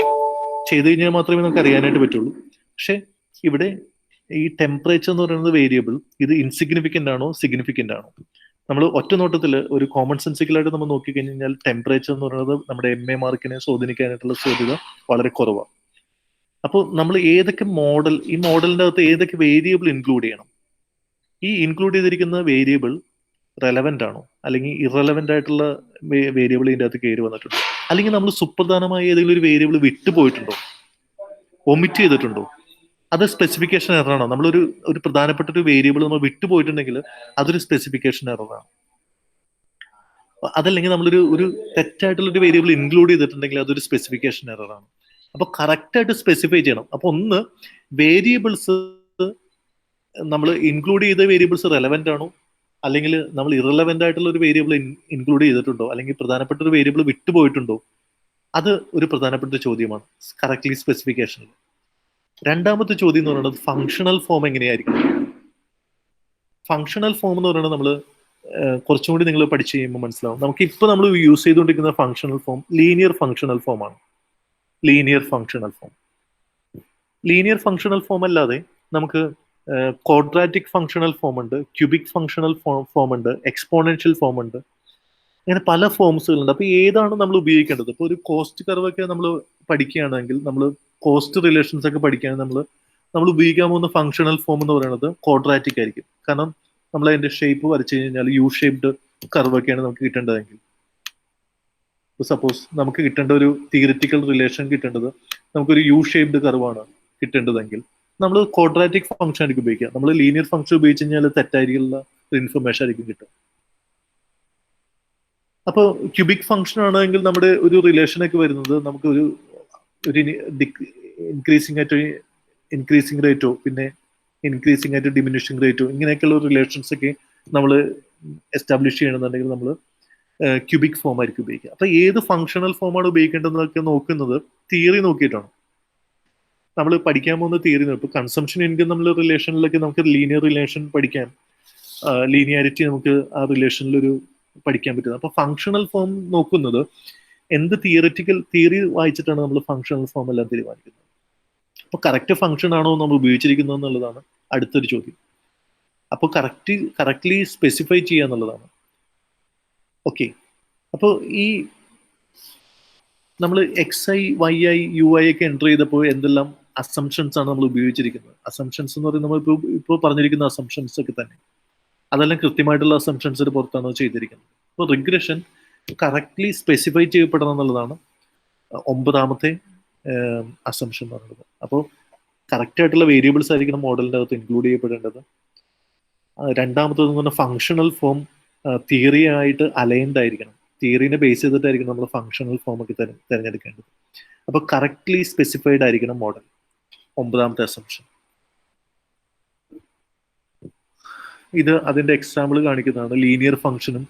ചെയ്ത് കഴിഞ്ഞാൽ മാത്രമേ നമുക്ക് അറിയാനായിട്ട് പറ്റുള്ളൂ. പക്ഷെ ഇവിടെ ഈ ടെമ്പറേച്ചർ എന്ന് പറയുന്നത് വേരിയബിൾ ഇത് ഇൻസിഗ്നിഫിക്കന്റ് ആണോ സിഗ്നിഫിക്കന്റ് ആണോ. നമ്മൾ ഒറ്റ നോട്ടത്തിൽ ഒരു കോമൺ സെൻസിക്കലായിട്ട് നമ്മൾ നോക്കിക്കഴിഞ്ഞാൽ ടെമ്പറേച്ചർ എന്ന് പറയുന്നത് നമ്മുടെ MA മാർക്കിനെ സ്വാധീനിക്കാനായിട്ടുള്ള സാധ്യത വളരെ കുറവാണ്. അപ്പോൾ നമ്മൾ ഏതൊക്കെ മോഡൽ, ഈ മോഡലിന്റെ അകത്ത് ഏതൊക്കെ വേരിയബിൾ ഇൻക്ലൂഡ് ചെയ്യണം, ഈ ഇൻക്ലൂഡ് ചെയ്തിരിക്കുന്ന വേരിയബിൾ റെലവെന്റ് ആണോ, അല്ലെങ്കിൽ ഇറലവെന്റ് ആയിട്ടുള്ള വേരിയബിൾ ഇതിൻ്റെ അകത്ത് കയറി വന്നിട്ടുണ്ടോ, അല്ലെങ്കിൽ നമ്മൾ സുപ്രധാനമായ ഏതെങ്കിലും ഒരു വേരിയബിൾ വിട്ടുപോയിട്ടുണ്ടോ, ഒമിറ്റ് ചെയ്തിട്ടുണ്ടോ, അത് സ്പെസിഫിക്കേഷൻ എററാണോ. നമ്മളൊരു പ്രധാനപ്പെട്ട ഒരു വേരിയബിൾ നമ്മൾ വിട്ടുപോയിട്ടുണ്ടെങ്കിൽ അതൊരു സ്പെസിഫിക്കേഷൻ എററാണ്. അതല്ലെങ്കിൽ നമ്മളൊരു തെറ്റായിട്ടുള്ള ഒരു വേരിയബിൾ ഇൻക്ലൂഡ് ചെയ്തിട്ടുണ്ടെങ്കിൽ അതൊരു സ്പെസിഫിക്കേഷൻ എററാണ്. അപ്പൊ കറക്റ്റ് ആയിട്ട് സ്പെസിഫൈ ചെയ്യണം. അപ്പൊ ഒന്ന്, വേരിയബിൾസ് നമ്മൾ ഇൻക്ലൂഡ് ചെയ്ത വേരിയബിൾസ് റെലവെന്റ് ആണോ, അല്ലെങ്കിൽ നമ്മൾ ഇറലവെന്റ് ആയിട്ടുള്ള ഒരു വേരിയബിൾ ഇൻക്ലൂഡ് ചെയ്തിട്ടുണ്ടോ, അല്ലെങ്കിൽ പ്രധാനപ്പെട്ട ഒരു വേരിയബിൾ വിട്ടുപോയിട്ടുണ്ടോ, അത് ഒരു പ്രധാനപ്പെട്ട ചോദ്യമാണ് കറക്റ്റ്ലി സ്പെസിഫിക്കേഷനിൽ. രണ്ടാമത്തെ ചോദ്യം എന്ന് പറയുന്നത് ഫങ്ഷണൽ ഫോം എങ്ങനെയായിരിക്കും. ഫങ്ഷണൽ ഫോം എന്ന് പറയുന്നത് നമ്മൾ കുറച്ചും കൂടി നിങ്ങൾ പഠിച്ചു കഴിയുമ്പോൾ മനസ്സിലാവും. നമുക്ക് ഇപ്പോൾ നമ്മൾ യൂസ് ചെയ്തുകൊണ്ടിരിക്കുന്ന functional form linear functional form ആണ്. ലീനിയർ ഫങ്ഷണൽ ഫോം അല്ലാതെ നമുക്ക് ക്വാഡ്രാറ്റിക് ഫങ്ഷണൽ ഫോം ഉണ്ട്, ക്യൂബിക് ഫങ്ഷണൽ ഫോം ഉണ്ട്, എക്സ്പോണൻഷ്യൽ ഫോം ഉണ്ട്. അങ്ങനെ പല ഫോംസുകളുണ്ട്. അപ്പൊ ഏതാണ് നമ്മൾ ഉപയോഗിക്കേണ്ടത്? ഇപ്പോൾ ഒരു കോസ്റ്റ് കർവ് ഒക്കെ നമ്മൾ പഠിക്കുകയാണെങ്കിൽ, നമ്മൾ കോസ്റ്റ് റിലേഷൻസ് ഒക്കെ പഠിക്കുകയാണെങ്കിൽ നമ്മൾ ഉപയോഗിക്കാൻ പോകുന്ന ഫങ്ഷണൽ ഫോം എന്ന് പറയുന്നത് ക്വാഡ്രാറ്റിക് ആയിരിക്കും. കാരണം നമ്മൾ അതിന്റെ ഷേപ്പ് വരച്ചു കഴിഞ്ഞാൽ യു ഷേപ്ഡ് കർവ് ഒക്കെയാണ് നമുക്ക് കിട്ടേണ്ടതെങ്കിൽ, സപ്പോസ് നമുക്ക് കിട്ടേണ്ട ഒരു തിയറിറ്റിക്കൽ റിലേഷൻ കിട്ടേണ്ടത് നമുക്കൊരു യു ഷേപ്ഡ് കർവാണ് കിട്ടേണ്ടതെങ്കിൽ നമ്മൾ ക്വാഡ്രാറ്റിക് ഫംഗ്ഷൻ ആയിരിക്കും ഉപയോഗിക്കുക. നമ്മൾ ലീനിയർ ഫംഗ്ഷൻ ഉപയോഗിച്ച് കഴിഞ്ഞാൽ തെറ്റായിരിക്കുള്ള ഇൻഫർമേഷൻ ആയിരിക്കും കിട്ടുക. അപ്പോൾ ക്യൂബിക് ഫംഗ്ഷൻ ആണെങ്കിൽ നമ്മുടെ ഒരു റിലേഷനൊക്കെ വരുന്നത് നമുക്ക് ഒരു ഇൻക്രീസിങ് റേറ്റോ പിന്നെ ഇൻക്രീസിങ് ആയിട്ട് ഡിമിനിഷിങ് റേറ്റോ ഇങ്ങനെയൊക്കെയുള്ള റിലേഷൻസ് ഒക്കെ നമ്മൾ എസ്റ്റാബ്ലിഷ് ചെയ്യണമെന്നുണ്ടെങ്കിൽ നമ്മൾ ക്യൂബിക് ഫോം ആയിരിക്കും ഉപയോഗിക്കുക. അപ്പൊ ഏത് ഫങ്ഷണൽ ഫോമാണ് ഉപയോഗിക്കേണ്ടതെന്നൊക്കെ നോക്കുന്നത് തിയറി നോക്കിയിട്ടാണ്. നമ്മൾ പഠിക്കാൻ പോകുന്ന തിയറി നോക്കും. ഇപ്പൊ കൺസംഷൻ ഇൻകം നമ്മൾ റിലേഷനിലൊക്കെ നമുക്ക് ലീനിയർ റിലേഷൻ പഠിക്കാൻ, ലീനിയാരിറ്റി നമുക്ക് ആ റിലേഷനിലൊരു പഠിക്കാൻ പറ്റുന്നത്. അപ്പൊ ഫങ്ഷണൽ ഫോം നോക്കുന്നത് എന്ത് തിയറി വായിച്ചിട്ടാണ് നമ്മൾ ഫങ്ഷണൽ ഫോം എല്ലാം തീരുമാനിക്കുന്നത്. അപ്പൊ കറക്റ്റ് ഫങ്ഷൻ ആണോ നമ്മൾ ഉപയോഗിച്ചിരിക്കുന്നത് എന്നുള്ളതാണ് അടുത്തൊരു ചോദ്യം. അപ്പോൾ കറക്റ്റ്ലി സ്പെസിഫൈ ചെയ്യുക എന്നുള്ളതാണ്. ഓക്കെ, അപ്പോൾ ഈ നമ്മൾ XI YI UI ഒക്കെ എൻ്റർ ചെയ്തപ്പോൾ എന്തെല്ലാം അസംഷൻസ് ആണ് നമ്മൾ ഉപയോഗിച്ചിരിക്കുന്നത്. അസംഷൻസ് എന്ന് പറയുന്നത് നമ്മൾ ഇപ്പോൾ പറഞ്ഞിരിക്കുന്ന അസംഷൻസ് ഒക്കെ തന്നെ, അതെല്ലാം കൃത്യമായിട്ടുള്ള അസംഷൻസിന് പുറത്താണ് ചെയ്തിരിക്കുന്നത്. അപ്പോൾ റിഗ്രഷൻ കറക്റ്റ്ലി സ്പെസിഫൈ ചെയ്യപ്പെടണം എന്നുള്ളതാണ് 9ാമത്തെ അസംഷൻ എന്ന് പറയുന്നത്. അപ്പോൾ കറക്റ്റ് ആയിട്ടുള്ള വേരിയബിൾസ് ആയിരിക്കണം മോഡലിൻ്റെ അകത്ത് ഇൻക്ലൂഡ് ചെയ്യപ്പെടേണ്ടത്. രണ്ടാമത്തേതെന്ന് പറഞ്ഞാൽ ഫങ്ഷണൽ ഫോം തിയറി ആയിട്ട് അലൈൻഡ് ആയിരിക്കണം. തിയറിനെ ബേസ് ചെയ്തിട്ടായിരിക്കും നമ്മൾ ഫങ്ഷണൽ ഫോം ഒക്കെ തിരഞ്ഞെടുക്കേണ്ടത്. അപ്പോൾ കറക്റ്റ്ലി സ്പെസിഫൈഡ് ആയിരിക്കണം മോഡൽ. 9ാമത്തെ അസംഷൻ. ഇത് അതിന്റെ എക്സാമ്പിൾ കാണിക്കുന്നതാണ്. ലീനിയർ ഫംഗ്ഷനും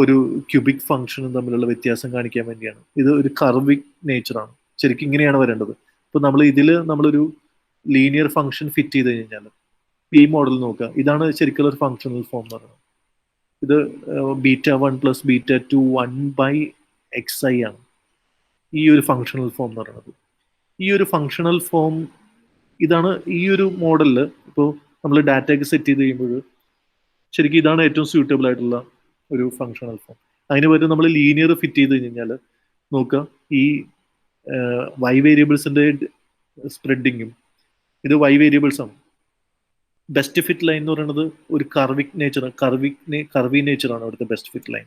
ഒരു ക്യൂബിക് ഫംഗ്ഷനും തമ്മിലുള്ള വ്യത്യാസം കാണിക്കാൻ വേണ്ടിയാണ്. ഇത് ഒരു കർവിക് നേച്ചറാണ്. ശരിക്കും ഇങ്ങനെയാണ് വരേണ്ടത്. ഇപ്പൊ നമ്മളൊരു ലീനിയർ ഫംഗ്ഷൻ ഫിറ്റ് ചെയ്ത് കഴിഞ്ഞാൽ ഈ മോഡൽ നോക്കുക. ഇതാണ് ശരിക്കുള്ള ഒരു ഫംഗ്ഷണൽ ഫോം എന്ന് പറയുന്നത്. ഇത് β1 + β2 1/xi ആണ് ഈ ഒരു ഫംഗ്ഷണൽ ഫോം എന്ന് പറയുന്നത്. ഈ ഒരു ഫംഗ്ഷണൽ ഫോം ഇതാണ് ഈ ഒരു മോഡലിൽ. ഇപ്പോൾ നമ്മൾ ഡാറ്റയൊക്കെ സെറ്റ് ചെയ്ത് കഴിയുമ്പോൾ ശരിക്കും ഇതാണ് ഏറ്റവും സ്യൂട്ടബിൾ ആയിട്ടുള്ള ഒരു ഫംഗ്ഷണൽ ഫോം. അതിന് പകരം നമ്മൾ ലീനിയർ ഫിറ്റ് ചെയ്ത് കഴിഞ്ഞാൽ നോക്കുക, ഈ y വേരിയബിൾസിന്റെ സ്പ്രെഡിങ്ങും ഇത് y വേരിയബിൾസ് ആണ്. ബെസ്റ്റ് ഫിറ്റ് ലൈൻ എന്ന് പറയുന്നത് ഒരു കർവി നേച്ചറാണ് അവിടുത്തെ ബെസ്റ്റ് ഫിറ്റ് ലൈൻ.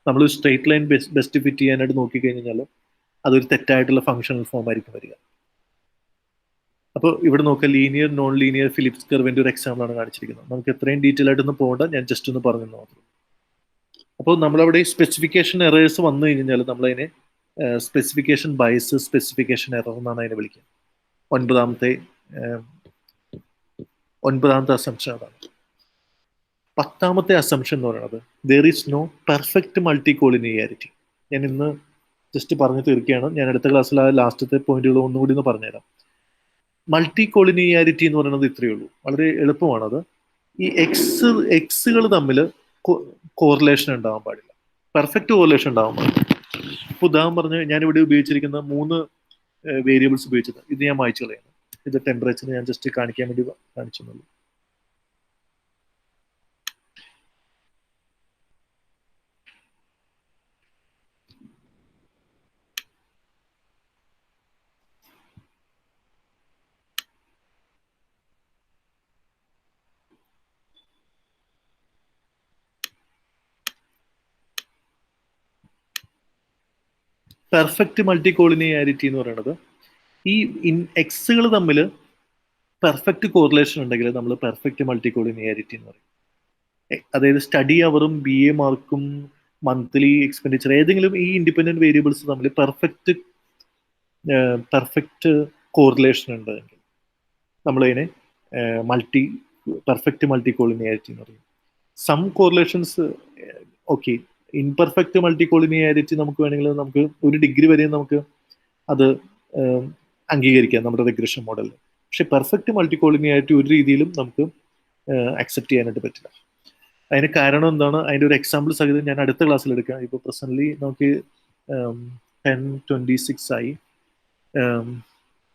നമ്മൾ സ്ട്രെയിറ്റ് ലൈൻ ബെസ്റ്റ് ഫിറ്റ് ചെയ്യാനായിട്ട് നോക്കിക്കഴിഞ്ഞാൽ അതൊരു തെറ്റായിട്ടുള്ള ഫംഗ്ഷണൽ ഫോം ആയിരിക്കും വരിക. അപ്പോൾ ഇവിടെ നോക്കുക, ലീനിയർ നോൺ ലീനിയർ ഫിലിപ്സ് കർവിന്റെ ഒരു എക്സാമ്പിൾ ആണ് കാണിച്ചിരിക്കുന്നത്. നമുക്ക് എത്രയും ഡീറ്റെയിൽ ആയിട്ടൊന്നും പോകണ്ട, ഞാൻ ജസ്റ്റ് ഒന്ന് പറഞ്ഞു മാത്രം. അപ്പോൾ നമ്മളവിടെ സ്പെസിഫിക്കേഷൻ എറേഴ്സ് വന്നു കഴിഞ്ഞാൽ നമ്മളതിനെ സ്പെസിഫിക്കേഷൻ ബയസ്, സ്പെസിഫിക്കേഷൻ എറർ എന്നാണ് അതിനെ വിളിക്കുക. 9ാമത്തെ അസംഷൻ അതാണ്. 10ാമത്തെ അസംഷൻ എന്ന് പറയുന്നത് there is no perfect multicollinearity. ഞാൻ ഇന്ന് ജസ്റ്റ് പറഞ്ഞു തീർക്കുകയാണ്. ഞാൻ അടുത്ത ക്ലാസ്സിൽ ആ ലാസ്റ്റത്തെ പോയിന്റുകൾ ഒന്നുകൂടി ഒന്ന് പറഞ്ഞുതരാം. മൾട്ടി കോളിനിയാരിറ്റി എന്ന് പറയുന്നത് ഇത്രയേ ഉള്ളൂ, വളരെ എളുപ്പമാണത്. ഈ എക്സുകൾ തമ്മിൽ കോറിലേഷൻ ഉണ്ടാവാൻ പാടില്ല, പെർഫെക്റ്റ് കോറിലേഷൻ ഉണ്ടാവാൻ പാടില്ല. ഇപ്പോൾ ഉദാഹരണം പറഞ്ഞ് ഞാനിവിടെ ഉപയോഗിച്ചിരിക്കുന്ന 3 വേരിയബിൾസ് ഉപയോഗിച്ചത് ഇത് ഞാൻ വായിച്ചു കളയാണ്. ഇത് ടെമ്പറേച്ചർ ഞാൻ ജസ്റ്റ് കാണിക്കാൻ വേണ്ടി കാണിച്ചെന്നുള്ളൂ. പെർഫെക്റ്റ് മൾട്ടി കോളിനിയാരിറ്റി എന്ന് പറയുന്നത് ഈ എക്സുകൾ തമ്മിൽ പെർഫെക്റ്റ് കോറിലേഷൻ ഉണ്ടെങ്കിൽ നമ്മൾ പെർഫെക്റ്റ് മൾട്ടി കോളിനിയാരിറ്റി എന്ന് പറയും. അതായത് സ്റ്റഡി അവറും BA മാർക്കും മന്ത്ലി എക്സ്പെൻഡിച്ചർ ഏതെങ്കിലും ഈ ഇൻഡിപെൻഡന്റ് വേരിയബിൾസ് തമ്മിൽ പെർഫെക്റ്റ് കോറിലേഷൻ ഉണ്ടെങ്കിൽ നമ്മളതിനെ പെർഫെക്റ്റ് മൾട്ടി കോളിനിയാരിറ്റി എന്ന് പറയും. Some correlations okay, imperfect multicollinearity നമുക്ക് വേണമെങ്കിൽ നമുക്ക് ഒരു ഡിഗ്രി വരെ നമുക്ക് അത് അംഗീകരിക്കാം നമ്മുടെ റിഗ്രഷൻ മോഡലിൽ. പക്ഷെ പെർഫെക്റ്റ് മൾട്ടി കോളിനിയാരിറ്റി ഒരു രീതിയിലും നമുക്ക് അക്സെപ്റ്റ് ചെയ്യാനായിട്ട് പറ്റില്ല. അതിന് കാരണം എന്താണ്? അതിൻ്റെ ഒരു എക്സാമ്പിൾ സഹിതം ഞാൻ അടുത്ത ക്ലാസ്സിൽ എടുക്കാം. ഇപ്പോൾ പ്രസന്റ്ലി നമുക്ക് 10:26 ആയി.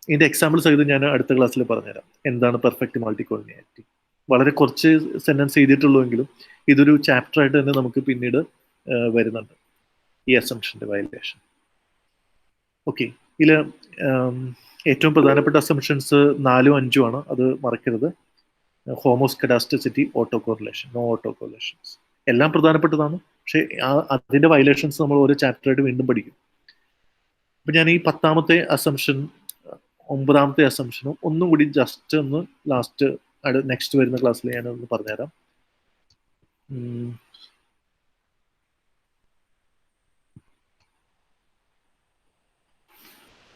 ഇതിൻ്റെ എക്സാമ്പിൾ സഹിതം ഞാൻ അടുത്ത ക്ലാസ്സിൽ പറഞ്ഞുതരാം എന്താണ് പെർഫെക്റ്റ് മൾട്ടി കോളിനിയാരിറ്റി. വളരെ കുറച്ച് സെന്റൻസ് ചെയ്തിട്ടുള്ളൂവെങ്കിലും ഇതൊരു ചാപ്റ്റർ ആയിട്ട് തന്നെ നമുക്ക് പിന്നീട് വരുന്നുണ്ട് ഈ അസംഷന്റെ വയലേഷൻ. ഓക്കെ, ഇതിൽ ഏറ്റവും പ്രധാനപ്പെട്ട അസംഷൻസ് 4ഉം 5ഉം ആണ്, അത് മറക്കരുത്. Homoscedasticity, autocorrelation, no autocorrelations എല്ലാം പ്രധാനപ്പെട്ടതാണ്. പക്ഷേ അതിന്റെ വയലേഷൻസ് നമ്മൾ ഓരോ ചാപ്റ്ററായിട്ട് വീണ്ടും പഠിക്കും. അപ്പൊ ഞാൻ ഈ 10ാമത്തെ അസംഷൻ 9ാമത്തെ അസംഷനും ഒന്നും കൂടി ജസ്റ്റ് ഒന്ന് നെക്സ്റ്റ് വരുന്ന ക്ലാസ്സിൽ ഞാനൊന്ന് പറഞ്ഞുതരാം.